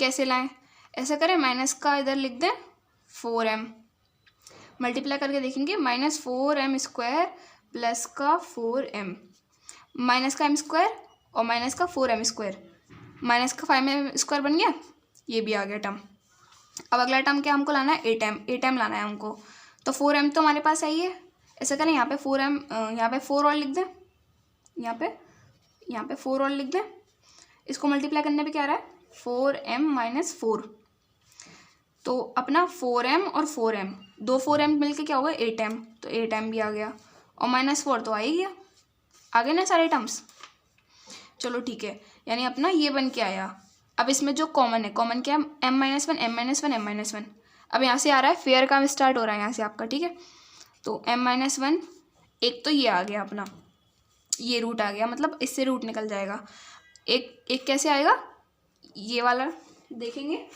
कैसे लाएं, ऐसा करें, माइनस का इधर लिख दें 4m, मल्टीप्लाई करके देखेंगे -4m² प्लस का 4m, माइनस का m² और माइनस का 4m², माइनस का 5m² बन गया, ये भी आ गया टर्म। अब अगला टर्म क्या हमको लाना है, 8m लाना है हमको। तो 4m तो हमारे पास आई है, ऐसा करें यहाँ पे 4m, यहाँ पे 4 और लिख दें, यहाँ पे 4 और लिख दें। इसको मल्टीप्लाई करने पे क्या आ रहा है, 4m - 4। तो अपना 4m और 4m, दो 4m मिलके क्या होगा 8m, तो 8m भी आ गया और -4 तो आ ही गया, आ गए ना सारे टर्म्स। चलो ठीक है, यानी अपना ये बन के आया। अब इसमें जो कॉमन है, कॉमन क्या है, m-1 m-1 m-1। अब यहाँ से आ रहा है फेयर काम स्टार्ट हो रहा है यहाँ से आपका। ठीक है, तो m-1 एक तो ये आ गया अपना, ये रूट आ गया, मतलब इससे रूट निकल जाएगा। एक कैसे आएगा, ये वाला देखेंगे,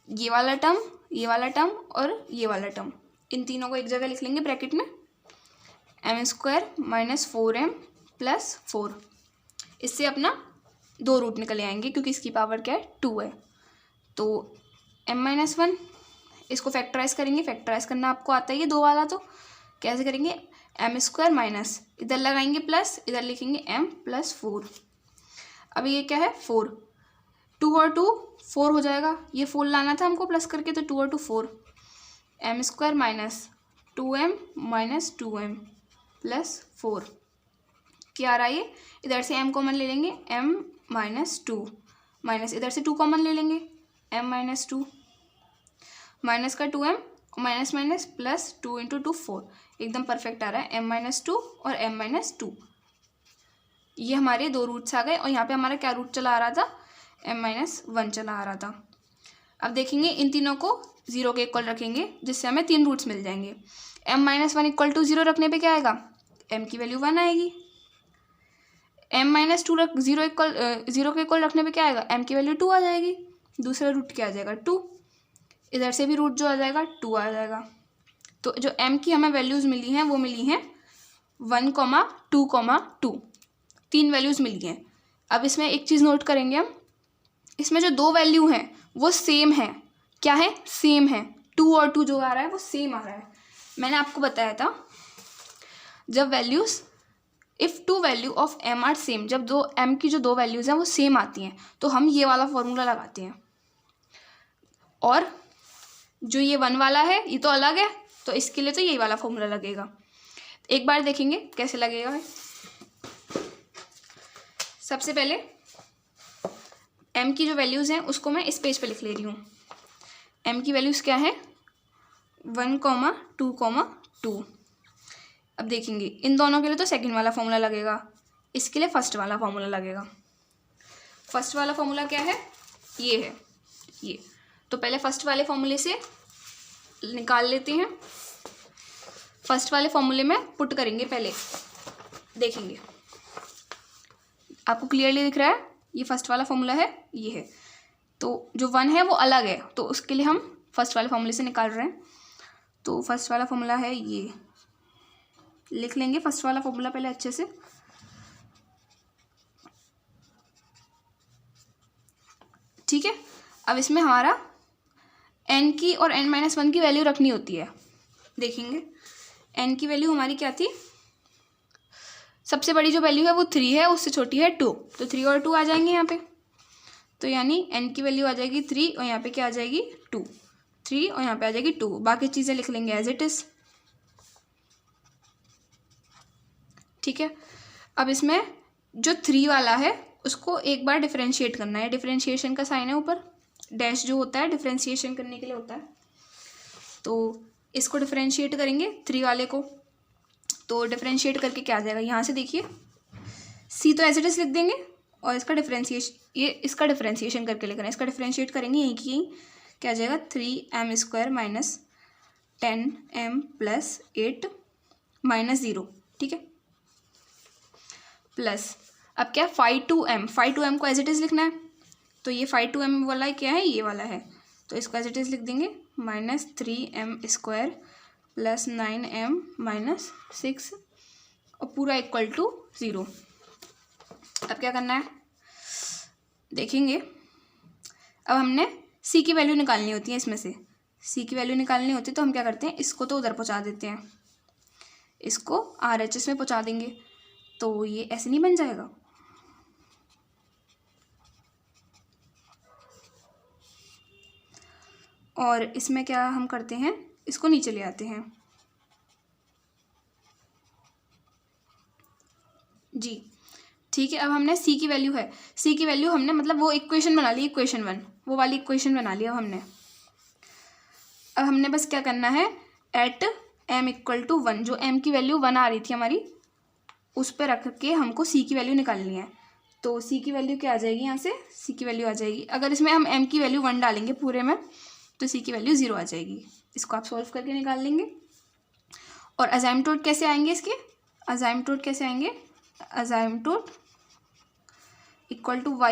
ये वाला टर्म और ये वाला टर्म, इन तीनों को एक जगह लिख लेंगे ब्रैकेट में, m² - 4m प्लस 4। इससे अपना 2 रूट निकले आएंगे क्योंकि इसकी पावर क्या है 2 है। तो m-1 इसको फैक्टराइज करेंगे, फैक्टराइज करना आपको आता ही है 2 वाला। तो कैसे करेंगे, m² माइनस, इधर लगाएंगे प्लस, इधर लिखेंगे m + 4। अब ये क्या है 4, 2 और 2 4 हो जाएगा, ये 4 लाना था हमको प्लस करके, तो 2 और 2 4, m² minus 2m - 2m plus 4। क्या आ रहा है ये, इधर से m कॉमन ले लेंगे, m - 2 माइनस इधर से 2 कॉमन ले लेंगे, m - 2 माइनस का 2m माइनस माइनस प्लस 2 × 2 4, एकदम परफेक्ट आ रहा है m - 2 और m - 2। ये हमारे 2 रूट्स आ गए और यहाँ पे हमारा क्या रूट चला आ रहा था, m-1 चला आ रहा था। अब देखेंगे इन तीनों को 0 के इक्वल रखेंगे जिससे हमें 3 रूट्स मिल जाएंगे। m-1 = 0 रखने पे क्या आएगा, m की वैल्यू 1 आएगी। m - 2 0 के इक्वल रखने पे क्या आएगा, m की वैल्यू 2 आ जाएगी। दूसरा रूट क्या आ जाएगा 2, इधर से भी रूट जो आ जाएगा 2 आ जाएगा। तो जो m की हमें वैल्यूज़ मिली हैं वो मिली हैं 1,2,2 तीन वैल्यूज़ मिल गई हैं। अब इसमें एक चीज़ नोट करेंगे हम, इसमें जो दो वैल्यू हैं वो सेम है। क्या है? सेम है। 2 और 2 जो आ रहा है वो सेम आ रहा है। मैंने आपको बताया था जब values if two value of m are same, जब दो m की जो दो वैल्यूज़ हैं वो सेम आती हैं तो हम ये वाला फॉर्मूला लगाते हैं। और जो ये 1 वाला है ये तो अलग है, तो इसके लिए तो यही वाला फॉर्मूला लगेगा। एक बार देखेंगे कैसे लगेगा। सबसे पहले m की जो वैल्यूज़ हैं उसको मैं इस पेज पे लिख ले रही हूँ। m की वैल्यूज़ क्या है? 1,2,2। अब देखेंगे इन दोनों के लिए तो सेकंड वाला फॉर्मूला लगेगा, इसके लिए फर्स्ट वाला फॉर्मूला लगेगा। फर्स्ट वाला फॉर्मूला क्या है? ये है ये। तो पहले फर्स्ट वाले फॉर्मूले से निकाल लेते हैं। फर्स्ट वाले फॉर्मूले में पुट करेंगे पहले, देखेंगे आपको क्लियरली दिख रहा है। ये फर्स्ट वाला फॉर्मूला है, ये है। तो जो 1 है वो अलग है, तो उसके लिए हम फर्स्ट वाले फॉर्मूले से निकाल रहे हैं। तो फर्स्ट वाला फॉर्मूला है ये, लिख लेंगे फर्स्ट वाला फॉर्मूला पहले अच्छे से। ठीक है। अब इसमें हमारा n की और n-1 की वैल्यू रखनी होती है। देखेंगे n की वैल्यू हमारी क्या थी? सबसे बड़ी जो वैल्यू है वो 3 है, उससे छोटी है 2, तो 3 और 2 आ जाएंगे यहाँ पे। तो यानी n की वैल्यू आ जाएगी 3 और यहाँ पे क्या आ जाएगी 2, 3 और यहाँ पे आ जाएगी 2। बाकी चीज़ें लिख लेंगे एज इट इज़। ठीक है। अब इसमें जो 3 वाला है उसको एक बार डिफरेंशिएट करना है। डिफरेंशिएशन का साइन है ऊपर, डैश जो होता है डिफरेंशिएशन करने के लिए होता है। तो इसको डिफरेंशिएट करेंगे 3 वाले को। तो डिफरेंशिएट करके क्या आ जाएगा? यहाँ से देखिए c तो एज इट इज़ लिख देंगे और इसका डिफरेंशिएशन करके लिखना है। इसका डिफरेंशिएट करेंगे यहीं की यहीं, क्या आ जाएगा 3m² minus 10m plus 8 minus 0। ठीक है। प्लस अब क्या 5/2m को एज इट इज़ लिखना है। तो ये 5/2m वाला क्या है? ये वाला है, तो इसको एज इट इज़ लिख देंगे minus 3m² plus 9m minus 6 और पूरा इक्वल टू 0। अब क्या करना है देखेंगे। अब हमने c की वैल्यू निकालनी होती है, इसमें से c की वैल्यू निकालनी होती है तो हम क्या करते हैं, इसको तो उधर पहुंचा देते हैं, इसको RHS में पहुंचा देंगे। तो ये ऐसे नहीं बन जाएगा, और इसमें क्या हम करते हैं, इसको नीचे ले आते हैं जी। ठीक है। अब हमने c की वैल्यू है, c की वैल्यू हमने मतलब वो इक्वेशन बना ली, इक्वेशन 1 वो वाली इक्वेशन बना ली। अब हमने बस क्या करना है, एट m = 1 जो m की वैल्यू 1 आ रही थी हमारी उस पर रख के हमको c की वैल्यू निकालनी है। तो c की वैल्यू क्या आ जाएगी, यहाँ से c की वैल्यू आ जाएगी, अगर इसमें हम m की वैल्यू 1 डालेंगे पूरे में तो c की वैल्यू 0 आ जाएगी। इसको आप सॉल्व करके निकाल लेंगे। और असाइमटोट कैसे आएंगे इसके, असाइमटोट कैसे आएंगे, asymptote equal to y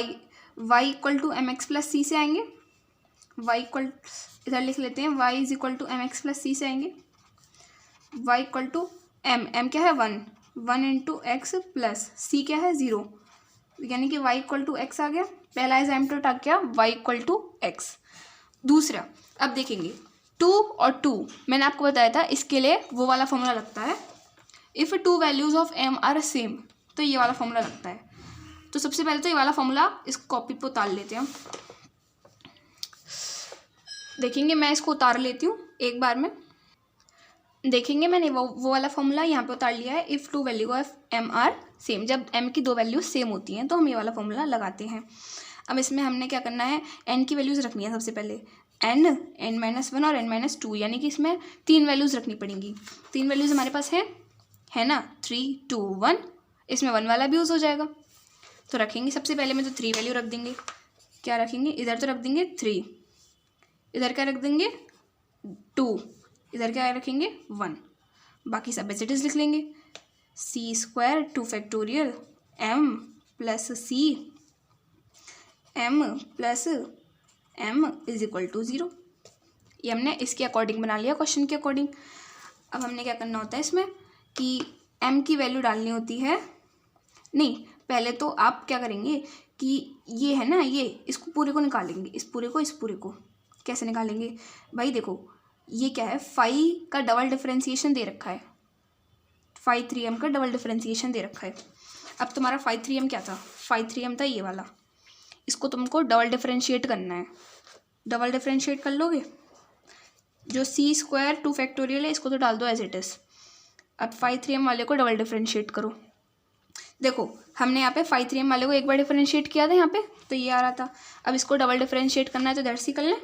equal to mx plus c से आएंगे। y इक्वल इधर लिख लेते हैं, y is equal to mx plus c से आएंगे। y इक्वल टू m क्या है 1 इंटू एक्स प्लस c क्या है 0, यानी कि y इक्वल टू एक्स आ गया। पहला असाइमटोट आ गया y इक्वल टू एक्स। दूसरा अब देखेंगे 2 और 2 मैंने आपको बताया था इसके लिए वो वाला फॉर्मूला लगता है, if 2 values of m are same, तो ये वाला फॉर्मूला लगता है। तो सबसे पहले तो ये वाला फॉर्मूला इस कॉपी पे उतार लेते हैं हम। देखेंगे मैं इसको उतार लेती हूँ एक बार में। देखेंगे मैंने वो वाला फॉर्मूला यहाँ पे उतार लिया है, if 2 value of m are same, जब m की 2 वैल्यूज सेम होती हैं तो हम ये वाला फॉर्मूला लगाते हैं। अब इसमें हमने क्या करना है, n की वैल्यूज़ रखनी है सबसे पहले, n-1 और n-2, यानी कि इसमें 3 वैल्यूज़ रखनी पड़ेंगी। 3 वैल्यूज़ हमारे पास है ना, 3 2 1, इसमें 1 वाला भी यूज़ हो जाएगा। तो रखेंगे सबसे पहले में तो 3 वैल्यू रख देंगे। क्या रखेंगे, इधर तो रख देंगे 3, इधर क्या रख देंगे 2, इधर क्या रखेंगे 1, बाकी सब एज इट इज़ लिख लेंगे। c² 2 factorial m plus c m plus m is equal to 0। ये हमने इसके अकॉर्डिंग बना लिया, क्वेश्चन के अकॉर्डिंग। अब हमने क्या करना होता है इसमें कि m की वैल्यू डालनी होती है, नहीं पहले तो आप क्या करेंगे कि ये है ना, ये इसको पूरे को निकालेंगे, इस पूरे को कैसे निकालेंगे भाई, देखो ये क्या है, फाई का डबल डिफरेंशिएशन दे रखा है, फाई 3m का डबल डिफरेंशिएशन दे रखा है। अब तुम्हारा फाई 3m क्या था, फाई 3m था ये वाला, इसको तुमको डबल डिफरेंशिएट करना है। डबल डिफरेंशिएट कर लोगे, जो सी स्क्वायर 2 फैक्टोरियल है इसको तो डाल दो एज इट इज़। अब फाई 3m वाले को डबल डिफरेंशिएट करो। देखो हमने यहाँ पे फाई 3m वाले को एक बार डिफरेंशिएट किया था यहाँ पे, तो ये आ रहा था। अब इसको डबल डिफरेंशिएट करना है तो दैट्स सी कर लें,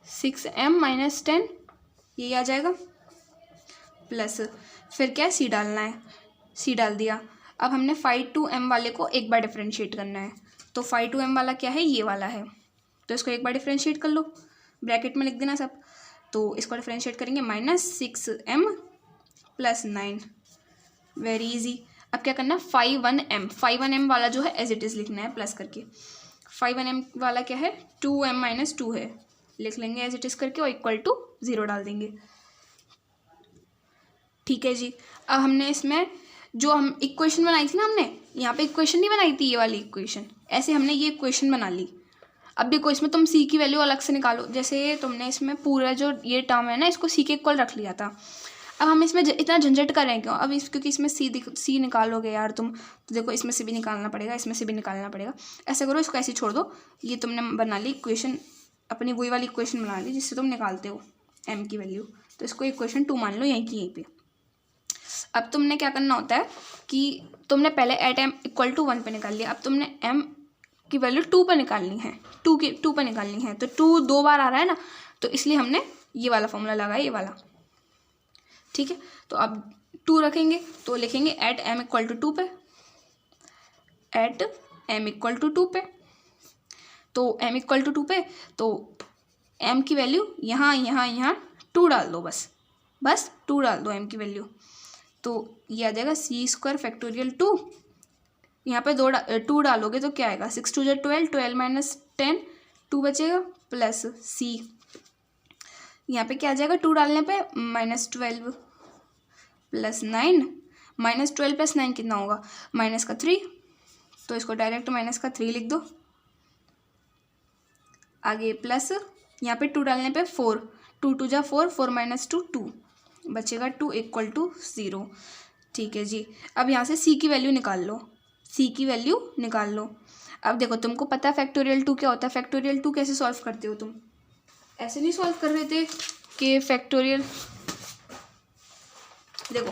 6m - 10 ये आ जाएगा, प्लस फिर क्या सी डालना है, सी डाल दिया। अब हमने फाई 2m वाले को एक बार डिफरेंशिएट करना है, तो फाई 2m वाला क्या है, ये वाला है, तो इसको एक बार डिफरेंशिएट कर लो, ब्रैकेट में लिख देना सब। तो इसको डिफरेंशिएट करेंगे -6m + 9, वेरी इजी। अब क्या करना है, फाई 1m वाला जो है एज इट इज़ लिखना है प्लस करके। फाई 1m वाला क्या है, 2m - 2 है, लिख लेंगे एज इट इज़ करके और इक्वल टू 0 डाल देंगे। ठीक है जी। अब हमने इसमें जो हम इक्वेशन बनाई थी ना, हमने यहाँ पे इक्वेशन नहीं बनाई थी, ये वाली इक्वेशन, ऐसे हमने ये इक्वेशन बना ली। अब देखो इसमें तुम सी की वैल्यू अलग से निकालो, जैसे तुमने इसमें पूरा जो ये टर्म है ना इसको सी के इक्वल रख लिया था। अब हम इसमें इतना झंझट कर रहे हैं क्यों, अब क्योंकि इसमें सी निकालोगे यार तुम, तो देखो इसमें से भी निकालना पड़ेगा, इसमें से भी निकालना पड़ेगा। ऐसे करो, इसको ऐसे छोड़ दो, ये तुमने बना ली इक्वेशन, अपनी वही वाली इक्वेशन बना ली जिससे तुम निकालते हो एम की वैल्यू, तो इसको इक्वेशन 2 मान लो यहीं की यहीं पे। अब तुमने क्या करना होता है कि तुमने पहले एट m = 1 पे निकाल लिया, अब तुमने m की वैल्यू 2 पर निकालनी है, 2 पर निकालनी है, तो 2 2 बार आ रहा है ना, तो इसलिए हमने ये वाला फॉर्मूला लगाया, ये वाला। ठीक है, तो अब 2 रखेंगे तो लिखेंगे एट m = 2 पे, एट m = 2 पे, तो m = 2 पे, तो m की वैल्यू यहाँ 2 डाल दो, बस 2 डाल दो m की वैल्यू, तो ये आ जाएगा c² फैक्टोरियल 2, यहाँ पे 2 डालोगे तो क्या आएगा, 6 × 2 = 12, 12 - 10 2 बचेगा, प्लस c, यहाँ पे क्या आ जाएगा 2 डालने पे -12 + 9, -12 + 9 कितना होगा, -3, तो इसको डायरेक्ट -3 लिख दो। आगे प्लस यहाँ पे 2 डालने पे 4, 2 × 2 = 4, 4 - 2 2 बचेगा, 2 = 0। ठीक है जी। अब यहाँ से सी की वैल्यू निकाल लो, सी की वैल्यू निकाल लो। अब देखो तुमको पता है फैक्टोरियल 2 क्या होता है, फैक्टोरियल 2 कैसे सॉल्व करते हो तुम, ऐसे नहीं सॉल्व कर रहे थे कि फैक्टोरियल, देखो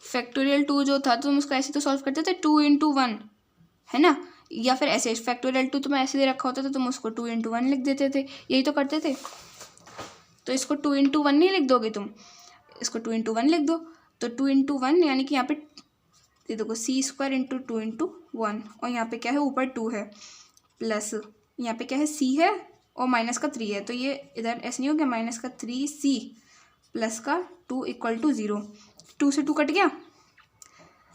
फैक्टोरियल 2 जो था तुम उसको ऐसे तो सॉल्व करते थे 2 × 1 है ना, या फिर ऐसे फैक्टोरियल 2 तुम्हें ऐसे दे रखा होता था तो तुम उसको 2 × 1 लिख देते थे, यही तो करते थे। तो इसको 2 × 1 नहीं लिख दोगे तुम, इसको 2 × 1 लिख दो, तो 2 × 1 यानी कि यहाँ पे ये देखो c² × 2 × 1, और यहाँ पे क्या है ऊपर 2 है, प्लस यहाँ पे क्या है c है और -3 है, तो ये इधर ऐसे नहीं हो गया, -3c प्लस का 2 = 0, 2 से 2 कट गया।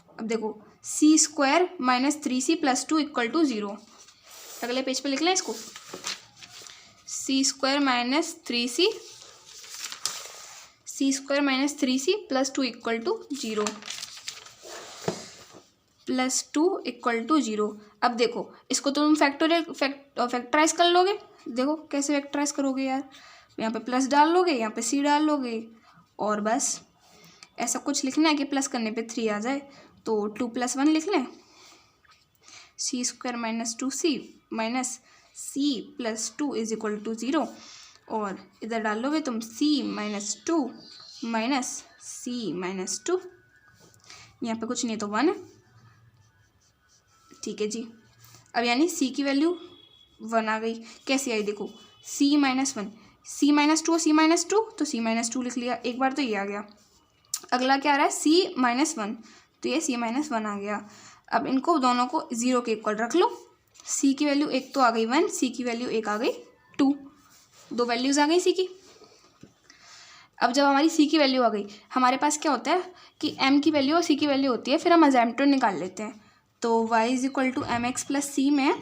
अब देखो c² - 3c + 2 = 0, अगले पेज पे लिख लें इसको, c² - 3c + 2 = 0, +2 = 0। अब देखो इसको तुम फैक्टराइज कर लोगे, देखो कैसे फैक्टराइज करोगे यार, यहाँ पे प्लस डाल लोगे, यहाँ पे c डाल लोगे, और बस ऐसा कुछ लिखना है कि प्लस करने पे 3 आ जाए, तो 2 + 1 लिख लें, c² - 2c -c + 2 = 0, और इधर डाल लोगे तुम c - 2 c - 2, यहाँ पे कुछ नहीं तो 1 है। ठीक है जी। अब यानी c की वैल्यू 1 आ गई, कैसी आई देखो, c - 1, c - 2 और c - 2, तो c - 2 लिख लिया एक बार, तो ये आ गया। अगला क्या आ रहा है c - 1, तो ये c - 1 आ गया। अब इनको दोनों को 0 के इक्वल रख लो, c की वैल्यू एक तो आ गई 1, c की वैल्यू एक आ गई 2, 2 वैल्यूज़ आ गई c की। अब जब हमारी c की वैल्यू आ गई, हमारे पास क्या होता है कि m की वैल्यू और c की वैल्यू होती है, फिर हम अजैम्पटोड निकाल लेते हैं। तो y = mx + c में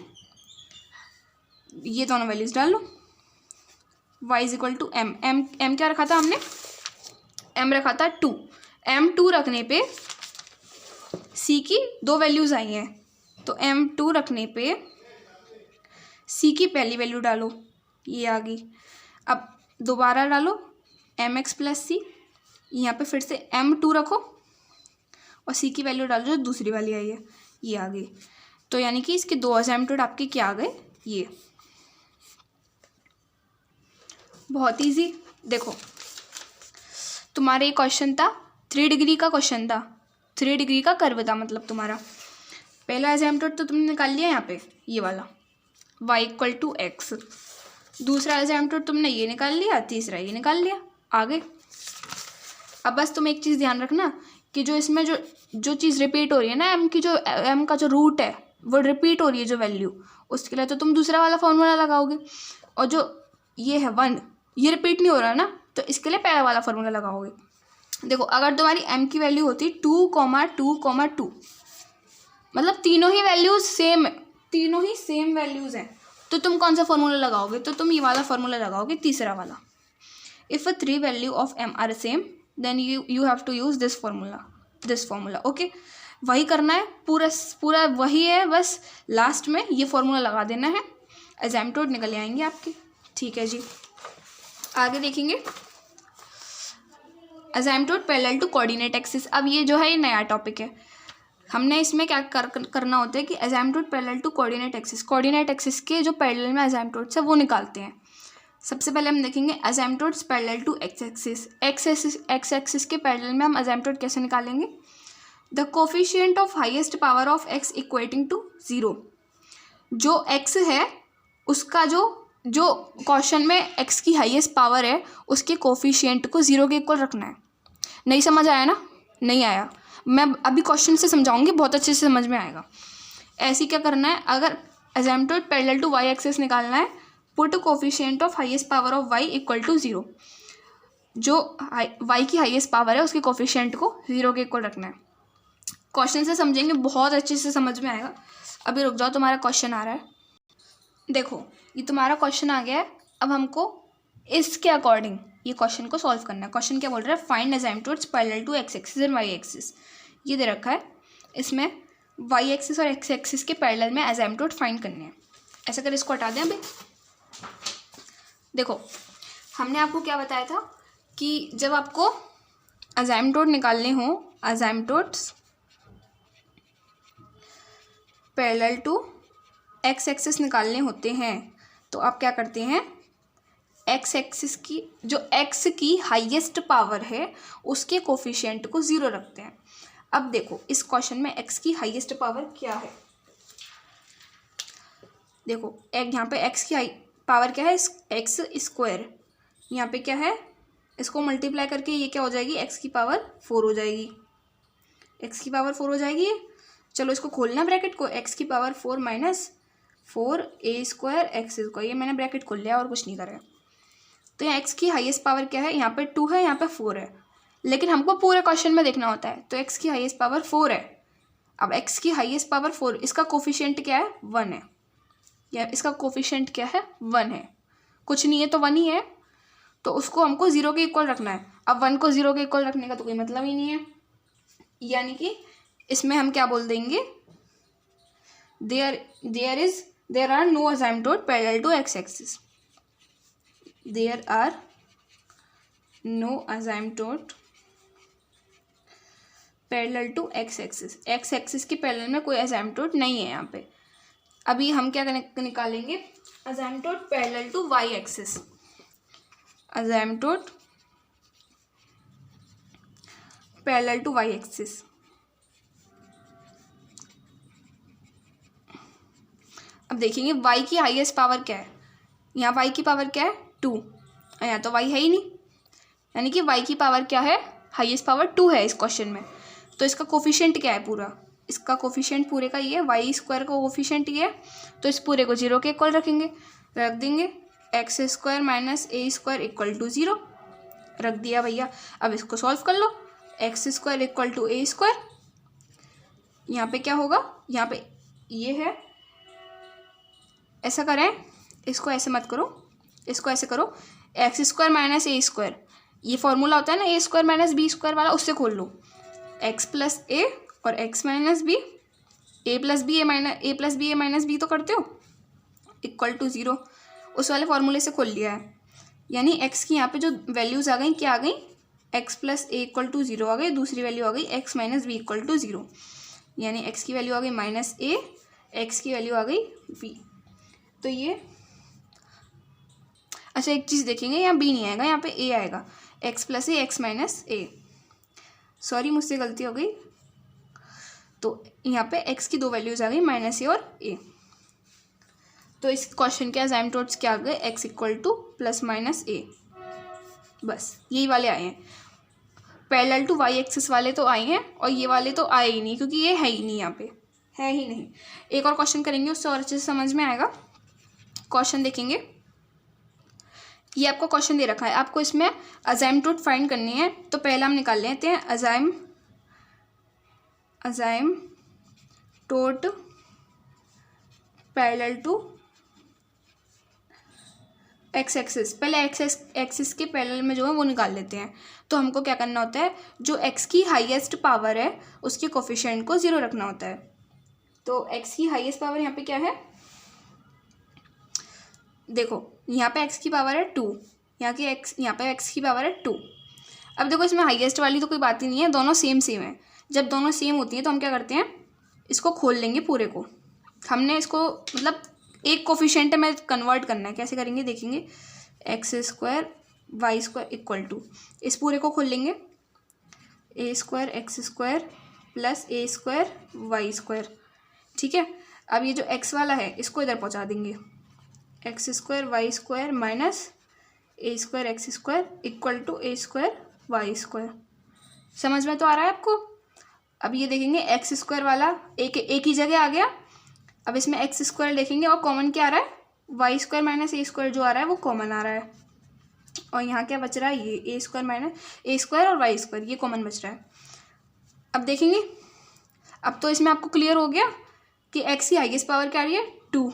ये दोनों वैल्यूज़ डाल लो, y = m क्या रखा था हमने, m रखा था 2, m 2 रखने पे सी की 2 वैल्यूज़ आई हैं, तो m2 रखने पे सी की पहली वैल्यू डालो, ये आ गई। अब दोबारा डालो mx प्लस सी, यहाँ पे फिर से m2 रखो और सी की वैल्यू डालो जो दूसरी वाली आई है, ये आ गई। तो यानी कि इसके 2 असेम्प्टोड आपके क्या आ गए, ये। बहुत इजी। देखो तुम्हारा ये क्वेश्चन था 3 डिग्री का क्वेश्चन था, 3 डिग्री का कर्व था, मतलब तुम्हारा पहला असेम्प्टोड तो तुमने निकाल लिया यहाँ पे, ये वाला y इक्वल टू एक्स। दूसरा असेम्प्टोड तुमने ये निकाल लिया, तीसरा ये निकाल लिया, आगे। अब बस तुम एक चीज़ ध्यान रखना कि जो इसमें जो चीज़ रिपीट हो रही है ना, m का जो रूट है वो रिपीट हो रही है जो वैल्यू, उसके लिए तो तुम दूसरा वाला फॉर्मूला लगाओगे। और जो ये है 1, ये रिपीट नहीं हो रहा ना, तो इसके लिए पहला वाला फॉर्मूला लगाओगे। देखो अगर तुम्हारी m की वैल्यू होती 2,2,2, मतलब तीनों ही वैल्यूज सेम है, तीनों ही सेम वैल्यूज हैं, तो तुम कौन सा फॉर्मूला लगाओगे, तो तुम ये वाला फॉर्मूला लगाओगे, तीसरा वाला। If 3 value of m are same then you have to use this formula. Okay, वही करना है, पूरा वही है, बस लास्ट में ये फॉर्मूला लगा देना है, असेम्प्टोड निकल आएंगे आपके। ठीक है जी, आगे देखेंगे असेम्प्टोड पैरेलल टू कोऑर्डिनेट एक्सिस। अब ये जो है ये नया टॉपिक है, हमने इसमें क्या करना होता है कि असेम्प्टोड पैरेलल टू कोऑर्डिनेट एक्सिस के जो पैरेलल में असेम्प्टोड्स है वो निकालते हैं। सबसे पहले हम देखेंगे asymptotes parallel to X axis के पैरेलल में हम असेम्प्टोड कैसे निकालेंगे। The coefficient of highest power of X equating to 0। जो एक्स है उसका जो क्वेश्चन में एक्स की हाईएस्ट पावर है उसके कोफिशिएंट को 0 के इक्वल रखना है। नहीं समझ आया ना? नहीं आया, मैं अभी क्वेश्चन से समझाऊंगी, बहुत अच्छे से समझ में आएगा। ऐसे क्या करना है, अगर asymptote parallel to Y axis निकालना है, put coefficient of highest power of Y equal to 0। जो वाई की हाईएस्ट पावर है उसके कोफिशिएंट को 0 के इक्वल रखना है। क्वेश्चन से समझेंगे, बहुत अच्छे से समझ में आएगा। अभी रुक जाओ, तुम्हारा क्वेश्चन आ रहा है। देखो ये तुम्हारा क्वेश्चन आ गया है, अब हमको इसके अकॉर्डिंग ये क्वेश्चन को सॉल्व करना है। क्वेश्चन क्या बोल रहा है, find asymptotes parallel to X axis and Y axis. ये दे रखा है, इसमें वाई एक्सिस और एक्स एक्सिस के पैरेलल में असेम्प्टोड फाइंड करने हैं। ऐसा कर इसको हटा दें। अभी देखो हमने आपको क्या बताया था कि जब आपको असेम्प्टोड निकालने हो, असेम्प्टोड्स पैरेलल टू एक्स एक्सिस निकालने होते हैं, तो आप क्या करते हैं, एक्स एक्सिस की जो एक्स की हाईएस्ट पावर है उसके कोफिशिएंट को 0 रखते हैं। अब देखो इस क्वेश्चन में एक्स की हाईएस्ट पावर क्या है। देखो एक यहाँ पे एक्स की पावर क्या है, एक्स स्क्वायर। यहाँ पे क्या है, इसको मल्टीप्लाई करके ये क्या हो जाएगी, एक्स की पावर 4 हो जाएगी। एक्स की पावर 4 हो जाएगी। चलो इसको खोलना ब्रैकेट को, एक्स की power 4 minus 4a square X square, ये मैंने ब्रैकेट खोल लिया और कुछ नहीं करा। तो यहाँ एक्स की हाईएस्ट पावर क्या है, यहाँ पे 2 है, यहाँ पे 4 है, लेकिन हमको पूरे क्वेश्चन में देखना होता है। तो एक्स की हाईएस्ट पावर 4 है। अब एक्स की हाईएस्ट पावर 4, इसका कोफिशिएंट क्या है, 1 है, या इसका कोफिशिएंट क्या है, 1 है, कुछ नहीं है तो 1 ही है, तो उसको हमको 0 के इक्वल रखना है। अब 1 को 0 के इक्वल रखने का तो कोई मतलब ही नहीं है, यानी कि इसमें हम क्या बोल देंगे, there are no asymptote parallel to x axis. There are no asymptote parallel to X axis. X axis के पैरेलल में कोई असेम्प्टोड नहीं है यहाँ पे। अभी हम क्या निकालेंगे, asymptote parallel to Y axis. Asymptote parallel to Y axis. अब देखेंगे y की हाईएस्ट पावर क्या है। यहाँ y की पावर क्या है, 2, यहाँ तो y है ही नहीं, यानी कि y की पावर क्या है, हाईएस्ट पावर 2 है इस क्वेश्चन में। तो इसका कोफिशिएंट क्या है पूरा, इसका कोफिशिएंट पूरे का ये वाई स्क्वायर का कोफिशिएंट ये है, तो इस पूरे को 0 के इक्वल रखेंगे, रख देंगे X square minus A square equal to 0, रख दिया भैया। अब इसको सॉल्व कर लो, X square equal to A square, यहाँ पे क्या होगा, यहाँ पे ये है, ऐसा करें, इसको ऐसे मत करो, इसको ऐसे करो, X square minus A square, ये फॉर्मूला होता है ना A square minus B square वाला, उससे खोल लो, एक्स प्लस ए और x minus B, a plus B A minus B तो करते हो, इक्वल टू 0। उस वाले फॉर्मूले से खोल लिया है, यानी x की यहाँ पे जो वैल्यूज़ आ गई, क्या आ गई, x plus A equal to 0 आ गई, दूसरी वैल्यू आ गई x minus B equal to 0, यानी x की वैल्यू आ गई माइनस ए, x की वैल्यू आ गई b। तो ये अच्छा एक चीज़ देखेंगे, यहाँ b नहीं आएगा, यहाँ पे a आएगा, x plus A X minus A, sorry मुझसे गलती हो गई। तो यहाँ पे x की दो वैल्यूज़ आ गई, माइनस ए और a। तो इस क्वेश्चन के असाइनमेंट्स क्या आ गए, x equal to plus minus A, बस यही वाले आए हैं। पैरेलल टू वाई एक्सिस वाले तो आए हैं, और ये वाले तो आए ही नहीं, क्योंकि ये है ही नहीं, यहाँ पे है ही नहीं। एक और क्वेश्चन करेंगे, उससे और अच्छे से समझ में आएगा। क्वेश्चन देखेंगे, ये आपको क्वेश्चन दे रखा है, आपको इसमें असाइनमेंट फाइंड करनी है। तो पहला हम निकाल लेते हैं assignment parallel to X axis. पहले एक्सिस के पैरेलल में जो है वो निकाल लेते हैं। तो हमको क्या करना होता है, जो एक्स की हाईएस्ट पावर है उसके कोफिशिएंट को 0 रखना होता है। तो एक्स की हाईएस्ट पावर यहाँ पे क्या है, देखो यहाँ पे एक्स की पावर है 2, यहाँ पे एक्स की पावर है 2। अब देखो इसमें हाईएस्ट वाली तो कोई बात ही नहीं है, दोनों सेम है। जब दोनों सेम होती हैं तो हम क्या करते हैं, इसको खोल लेंगे पूरे को। हमने इसको मतलब एक कोफिशिएंट में कन्वर्ट करना है, कैसे करेंगे देखेंगे। X square Y square equal to, इस पूरे को खोल लेंगे, A square X square plus A square Y square, ठीक है। अब ये जो एक्स वाला है इसको इधर पहुंचा देंगे, X square Y square minus A square X square equal to A square Y square. समझ में तो आ रहा है आपको। अब ये देखेंगे एक्स स्क्वायर वाला एक ही जगह आ गया। अब इसमें एक्स स्क्वायर देखेंगे और कॉमन क्या आ रहा है, Y square minus A square जो आ रहा है वो कॉमन आ रहा है। और यहाँ क्या बच रहा है, ये ए स्क्वायर माइनस ए स्क्वायर और वाई स्क्वायर, ये कॉमन बच रहा है। अब देखेंगे, अब तो इसमें आपको क्लियर हो गया कि एक्स की हाईएस्ट पावर क्या आ रही है 2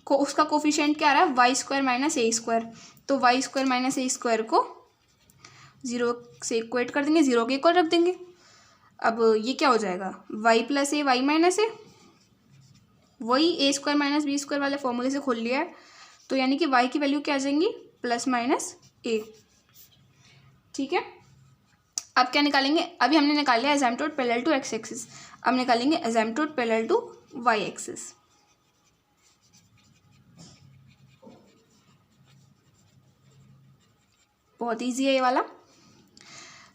को, उसका कोफिशिएंट क्या आ रहा है Y square minus A square. तो Y square minus A square को 0 से इक्वेट कर देंगे, 0 के इक्वल रख देंगे। अब ये क्या हो जाएगा, Y plus A Y minus ए, वही ए स्क्वायर माइनस बी स्क्वायर वाले फॉर्मूले से खोल लिया है। तो यानी कि वाई की वैल्यू क्या आ जाएंगी, प्लस माइनस ए, ठीक है। अब क्या निकालेंगे, अभी हमने निकाल लिया assignment parallel to X axis, अब निकालेंगे assignment parallel to Y axis. बहुत ईजी है ये वाला।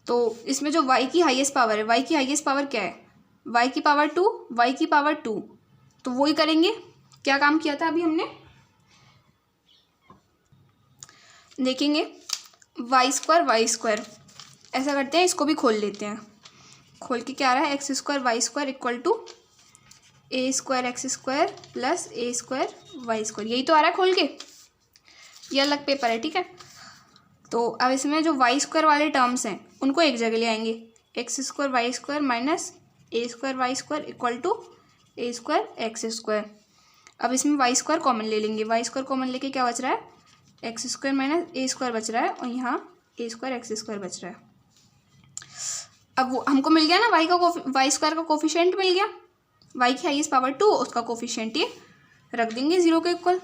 तो इसमें जो y की हाईएस्ट पावर है, y की हाईएस्ट पावर क्या है, y की पावर 2, y की पावर 2, तो वही करेंगे। क्या काम किया था अभी हमने, देखेंगे वाई स्क्वायर ऐसा करते हैं, इसको भी खोल लेते हैं। खोल के क्या आ रहा है, X square Y square equal to A square X square plus A square Y square, यही तो आ रहा है खोल के, ये अलग पेपर है, ठीक है। तो अब इसमें जो वाई स्क्वायर वाले टर्म्स हैं उनको एक जगह ले आएंगे, X square Y square minus A square Y square equal to A square X square. अब इसमें वाई स्क्वायर कॉमन ले लेंगे, वाई स्क्वायर कॉमन लेके क्या बच रहा है, X square minus A square बच रहा है, और यहाँ ए स्क्वायर एक्स स्क्वायर बच रहा है। अब वो हमको मिल गया ना, वाई स्क्वायर का कोफिशिएंट मिल गया, वाई की हाईएस्ट पावर 2, उसका कोफिशिएंट ये रख देंगे 0 के equal,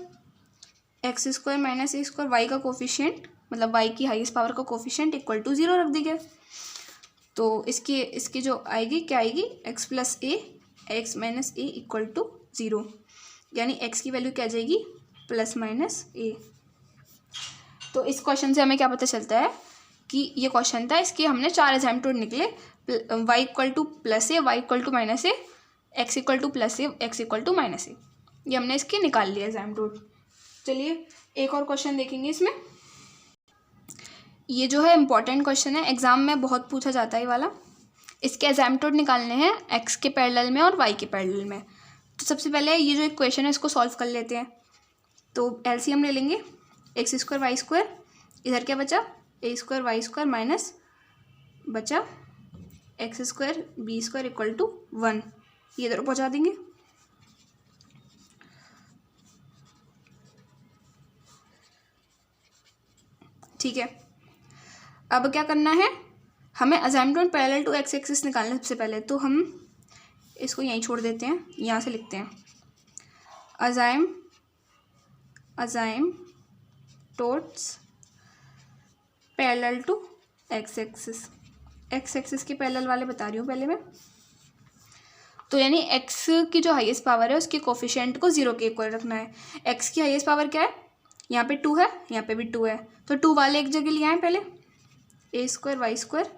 X square minus A square Y का कोफिशिएंट मतलब वाई की हाईएस्ट पावर का कोफिशिएंट इक्वल टू 0 रख देंगे। तो इसकी जो आएगी क्या आएगी, X plus A X minus A equal to 0, यानी एक्स की वैल्यू क्या आ जाएगी, प्लस माइनस ए। तो इस क्वेश्चन से हमें क्या पता चलता है कि ये क्वेश्चन था, इसके हमने 4 असाइनमेंट निकले, Y equal to plus A, Y equal to minus A, X equal to plus A, X equal to minus A, ये हमने इसके निकाल लिया असाइनमेंट। चलिए एक और क्वेश्चन देखेंगे इसमें। ये जो है इम्पॉर्टेंट क्वेश्चन है, एग्जाम में बहुत पूछा जाता है ये वाला। इसके असाइनमेंट निकालने हैं एक्स के पैरेलल में और वाई के पैरेलल में। तो सबसे पहले ये जो इक्वेशन है इसको सॉल्व कर लेते हैं। तो एलसीएम ले लेंगे, एक्स स्क्वायर वाई स्क्वायर, इधर क्या बचा, A square Y square minus बचा X square B square equal to 1, ये इधर पहुँचा देंगे। ठीक है, अब क्या करना है, हमें assignment parallel to X axis निकालना है सबसे पहले। तो हम इसको यहीं छोड़ देते हैं, यहाँ से लिखते हैं अजाइमटोट्स पैरेलल टू एक्स एक्सिस के पैरेलल वाले बता रही हूँ पहले मैं। तो यानी एक्स की जो हाईएस्ट पावर है उसके कोफिशिएंट को 0 के इक्वल रखना है। एक्स की हाईएस्ट पावर क्या है, यहाँ पे 2 है, यहाँ पे भी 2 है, तो 2 वाले एक जगह ले आए पहले। a square Y square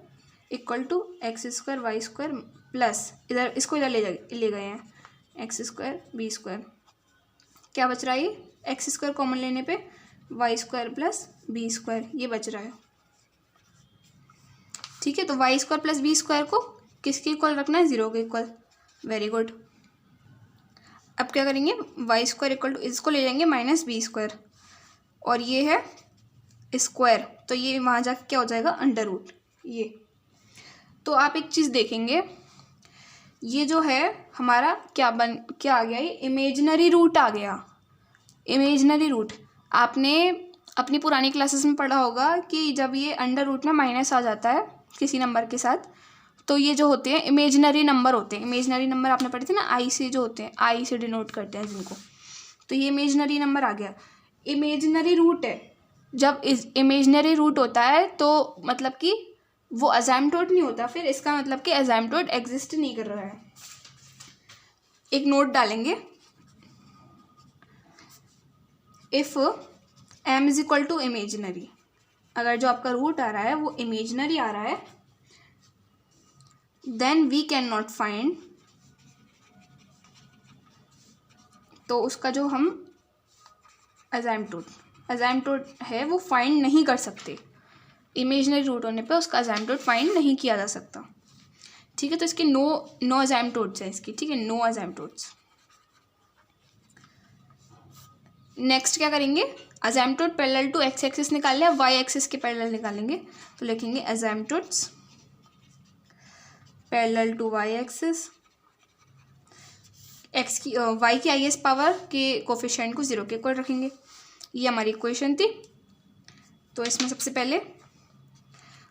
equal to X square Y square plus इधर इसको इधर ले गए हैं एक्स स्क्वायर बी स्क्वायर। क्या बच रहा है, ये एक्स स्क्वायर कॉमन लेने पे Y square plus B square ये बच रहा है। ठीक है, तो Y square plus B square को किसके इक्वल रखना है, 0 के इक्वल। Very good. अब क्या करेंगे, वाई स्क्वायर इक्वल टू इसको ले जाएंगे माइनस बी स्क्वायर और ये है स्क्वायर, तो ये वहाँ जाके क्या हो जाएगा अंडर रूट ये। तो आप एक चीज़ देखेंगे, ये जो है हमारा क्या आ गया, ये इमेजिनरी रूट आ गया। इमेजिनरी रूट आपने अपनी पुरानी क्लासेस में पढ़ा होगा कि जब ये अंडर रूट में माइनस आ जाता है किसी नंबर के साथ तो ये जो होते हैं इमेजिनरी नंबर होते हैं। इमेजिनरी नंबर आपने पढ़े थे ना, आई से जो होते हैं, आई से डिनोट करते हैं जिनको, तो ये इमेजिनरी नंबर आ गया। इमेजिनरी रूट है, जब इमेजिनरी रूट होता है तो मतलब कि वो अजाइमटोट नहीं होता, फिर इसका मतलब कि अजाइमटोट एग्जिस्ट नहीं कर रहा है। एक नोट डालेंगे, if m is equal to imaginary, अगर जो आपका रूट आ रहा है वो इमेजिनरी आ रहा है, then we can not find, तो उसका जो हम अजाइमटोट है वो फाइंड नहीं कर सकते। इमेजिनरी रूट होने पे उसका अजाइमटोट फाइंड नहीं किया जा सकता। ठीक है, तो इसके नो अजाइमटोट्स हैं इसकी। ठीक है, नो अजाइमटोट्स। नेक्स्ट क्या करेंगे, asymptote parallel to X axis निकाल लिया, वाई एक्सिस के पैरेलल निकालेंगे, तो लिखेंगे asymptotes parallel to Y axis. X की वाई की हाईएस्ट पावर के कोफिशिएंट को 0 के इक्वल रखेंगे। ये हमारी इक्वेशन थी। तो इसमें सबसे पहले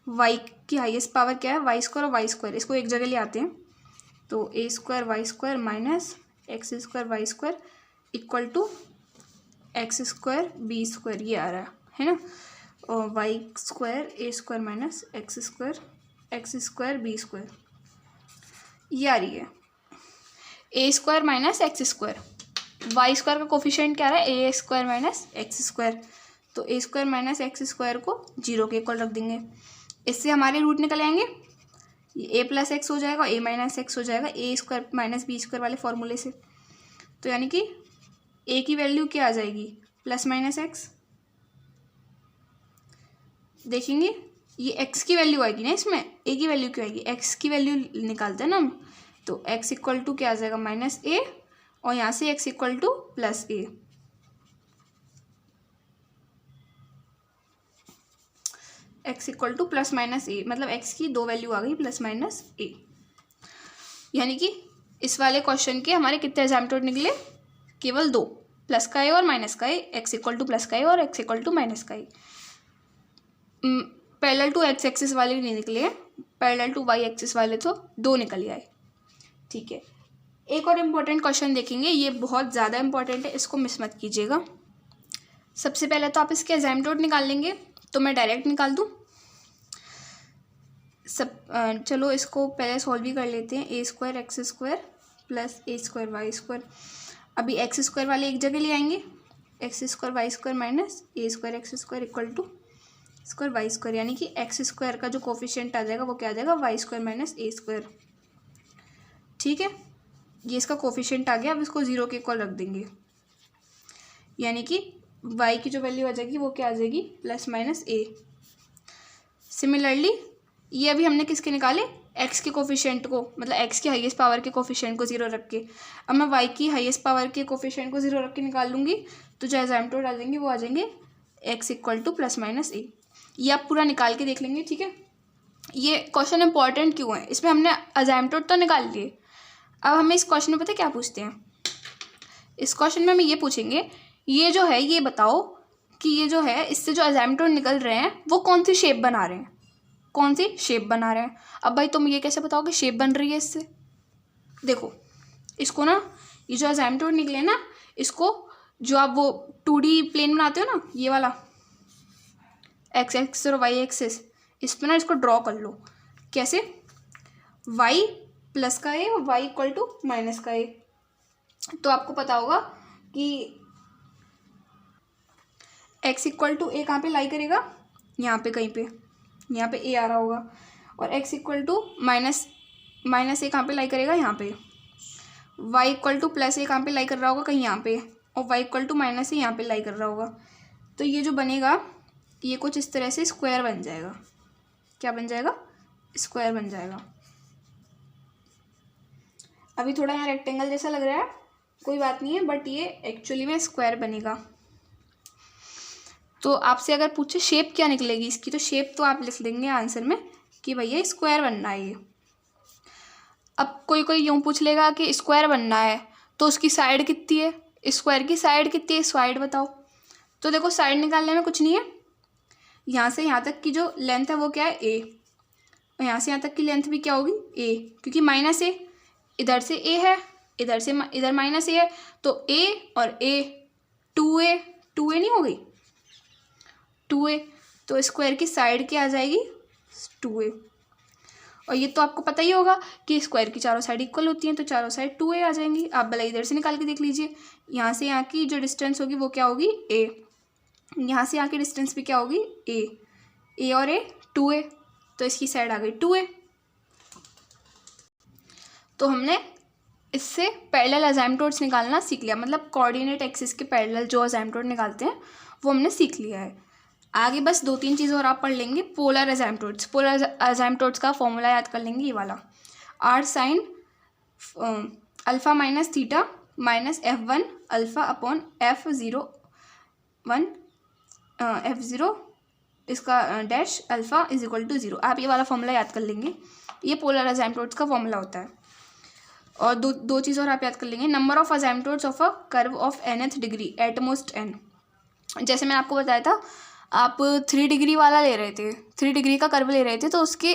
वाई की हाईएस्ट पावर क्या है, वाई स्क्वायर और वाई स्क्वायर, इसको एक जगह ले आते हैं, तो A square Y square minus X square Y square equal to X square B square, ये आ रहा है ना, और Y square A square minus X square B square, ये आ रही है। A square minus X square, Y square का कोफिशिएंट क्या आ रहा है, A square minus X square, तो A square minus X square को 0 के इक्वल रख देंगे। इससे हमारे रूट निकल आएंगे, ये ए प्लस एक्स हो जाएगा, ए माइनस एक्स हो जाएगा ए स्क्वायर माइनस बी स्क्वायर वाले फॉर्मूले से। तो यानी कि ए की वैल्यू क्या आ जाएगी, प्लस माइनस एक्स। देखेंगे ये एक्स की वैल्यू आएगी ना, इसमें ए की वैल्यू क्यों आएगी, एक्स की वैल्यू निकालते हैं ना हम, तो एक्स इक्वल टू क्या आ जाएगा माइनस ए, और यहाँ से X equal to plus A. X equal to plus minus A, मतलब एक्स की 2 वैल्यू आ गई प्लस माइनस ए। यानी कि इस वाले क्वेश्चन के हमारे कितने अजाइमटोट निकले, केवल 2, प्लस का ए और माइनस का ए। एक्स इक्वल टू प्लस का ए और एक्स इक्वल टू माइनस का ए। पैरेलल टू एक्स एक्सिस वाले नहीं निकले, पैरेलल टू वाई एक्सिस वाले तो 2 निकल आए। ठीक है, एक और इम्पोर्टेंट क्वेश्चन देखेंगे, ये बहुत ज़्यादा इम्पोर्टेंट है, इसको मिस मत कीजिएगा। सबसे पहले तो आप इसके अजाइमटोट निकाल लेंगे, तो मैं डायरेक्ट निकाल दूँ चलो इसको पहले सॉल्व ही कर लेते हैं। A square X square plus A square Y square, अभी एक्स स्क्वायर वाले एक जगह ले आएंगे, X square Y square minus A square X square equal to square Y square, यानी कि एक्स स्क्वायर का जो कोफिशिएंट आ जाएगा वो क्या आ जाएगा, Y square minus A square. ठीक है, ये इसका कोफिशिएंट आ गया, अब इसको 0 के इक्वल रख देंगे, यानी कि y की जो वैल्यू आ जाएगी वो क्या आ जाएगी, प्लस माइनस ए। सिमिलरली ये अभी हमने किसके निकाले, x के कोफिशिएंट को, मतलब x की हाईएस्ट पावर के कोफिशिएंट को 0 रख के। अब मैं y की हाईएस्ट पावर के कोफिशिएंट को 0 रख के निकाल लूँगी, तो जो अजाइमटोट आ जाएंगे वो आ जाएंगे x equal to plus minus A. ये आप पूरा निकाल के देख लेंगे। ठीक है, ये क्वेश्चन इंपॉर्टेंट क्यों है, इसमें हमने अजाइमटोट तो निकाल लिए। अब हमें इस क्वेश्चन में पता है क्या पूछते हैं, इस क्वेश्चन में हमें ये पूछेंगे, ये जो है ये बताओ कि ये जो है इससे जो अजाइमटोट निकल रहे हैं वो कौन सी शेप बना रहे हैं, कौन सी शेप बना रहे हैं। अब भाई तुम ये कैसे बताओगे शेप बन रही है इससे, देखो इसको ना, ये जो असाइमटोड निकले ना, इसको जो आप वो 2D प्लेन बनाते हो ना, ये वाला एक्स एक्सिस और वाई एक्सिस, इस पर ना इसको ड्रॉ कर लो। कैसे? वाई प्लस का ए और वाई इक्वल टू माइनस का ए। तो आपको पता होगा कि एक्स इक्वल टू ए कहाँ पे लाई करेगा, यहाँ पे कहीं पे, यहाँ पे ए आ रहा होगा। और एक्स इक्वल टू माइनस ए कहाँ पे लाई करेगा, यहाँ पे। वाई इक्वल टू प्लस ए कहाँ पे लाई कर रहा होगा, कहीं यहाँ पे। और वाई इक्वल टू माइनस ए यहाँ पे लाई कर रहा होगा। तो ये जो बनेगा, ये कुछ इस तरह से स्क्वायर बन जाएगा। क्या बन जाएगा? स्क्वायर बन जाएगा। अभी थोड़ा यहाँ रेक्टेंगल जैसा लग रहा है, कोई बात नहीं है, बट ये एक्चुअली में स्क्वायर बनेगा। तो आपसे अगर पूछे शेप क्या निकलेगी इसकी, तो शेप तो आप लिख देंगे आंसर में कि भैया स्क्वायर बनना है ये। अब कोई यूँ पूछ लेगा कि स्क्वायर बनना है तो उसकी साइड कितनी है, स्क्वायर की साइड कितनी है, साइड बताओ। तो देखो साइड निकालने में कुछ नहीं है, यहाँ से यहाँ तक की जो लेंथ है वो क्या है, ए, और यहाँ से यहाँ तक की लेंथ भी क्या होगी, ए, क्योंकि माइनस ए, इधर से ए है, इधर से इधर माइनस ए है, तो ए और ए 2a नहीं हो गई, 2a, तो स्क्वायर की साइड क्या आ जाएगी, 2a। और ये तो आपको पता ही होगा कि स्क्वायर की चारों साइड इक्वल होती हैं, तो चारों साइड 2a आ जाएंगी। आप भले इधर से निकाल के देख लीजिए, यहाँ से यहाँ की जो डिस्टेंस होगी वो क्या होगी, a, यहाँ से यहाँ की डिस्टेंस भी क्या होगी, a और a 2a, तो इसकी साइड आ गई 2a। तो हमने इससे पैरेलल असाइमटोड्स निकालना सीख लिया, मतलब कोऑर्डिनेट एक्सिस के पैरेलल जो असाइमटोड निकालते हैं वो हमने सीख लिया है। आगे बस 2-3 चीज़ें और आप पढ़ लेंगे। पोलर असाइमटोड्स, पोलर असाइमटोड्स का फॉर्मूला याद कर लेंगे, ये वाला r sin alpha minus theta minus f1 alpha upon f0 इसका dash alpha is equal to 0। आप ये वाला फॉर्मूला याद कर लेंगे, ये पोलर असाइमटोड्स का फॉर्मूला होता है। और दो चीज़ और आप याद कर लेंगे, number of asymptotes of a curve of nth degree at most n। जैसे मैंने आपको बताया था, आप 3 डिग्री वाला ले रहे थे, 3 डिग्री का कर्व ले रहे थे, तो उसके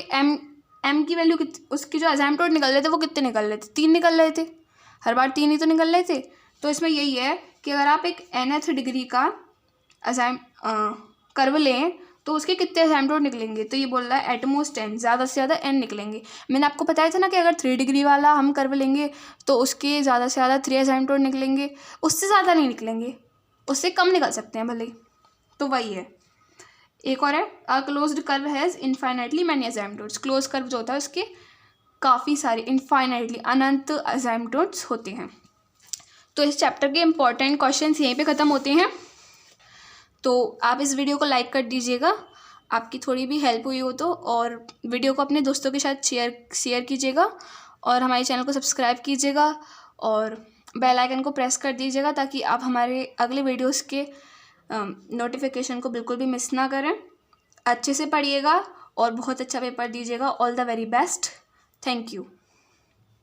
m की वैल्यू उसके जो असाइमटोड निकल रहे थे वो कितने निकल रहे थे, 3 निकल रहे थे, हर बार 3 ही तो निकल रहे थे। तो इसमें यही है कि अगर आप एक nth डिग्री का कर्व लें तो उसके कितने असाइमटोड निकलेंगे, तो ये बोल रहा है एट मोस्ट n, ज़्यादा से ज़्यादा n निकलेंगे। मैंने आपको बताया था ना कि अगर 3 डिग्री वाला हम कर्व लेंगे तो उसके ज़्यादा से ज़्यादा 3 असाइमटोड निकलेंगे, उससे ज़्यादा नहीं निकलेंगे, उससे कम निकल सकते हैं भले ही। तो वही है। एक और है, a closed curve has infinitely many asymptotes. Close curve जो होता है उसके काफ़ी सारे, इनफाइनाइटली अनंत असाइमटोड्स होते हैं। तो इस चैप्टर के इंपॉर्टेंट क्वेश्चंस यहीं पे ख़त्म होते हैं। तो आप इस वीडियो को लाइक कर दीजिएगा, आपकी थोड़ी भी हेल्प हुई हो तो, और वीडियो को अपने दोस्तों के साथ शेयर कीजिएगा, और हमारे चैनल को सब्सक्राइब कीजिएगा, और बेल आइकन को प्रेस कर दीजिएगा ताकि आप हमारे अगले वीडियोस के नोटिफिकेशन को बिल्कुल भी मिस ना करें। अच्छे से पढ़िएगा और बहुत अच्छा पेपर दीजिएगा। All the very best. Thank you.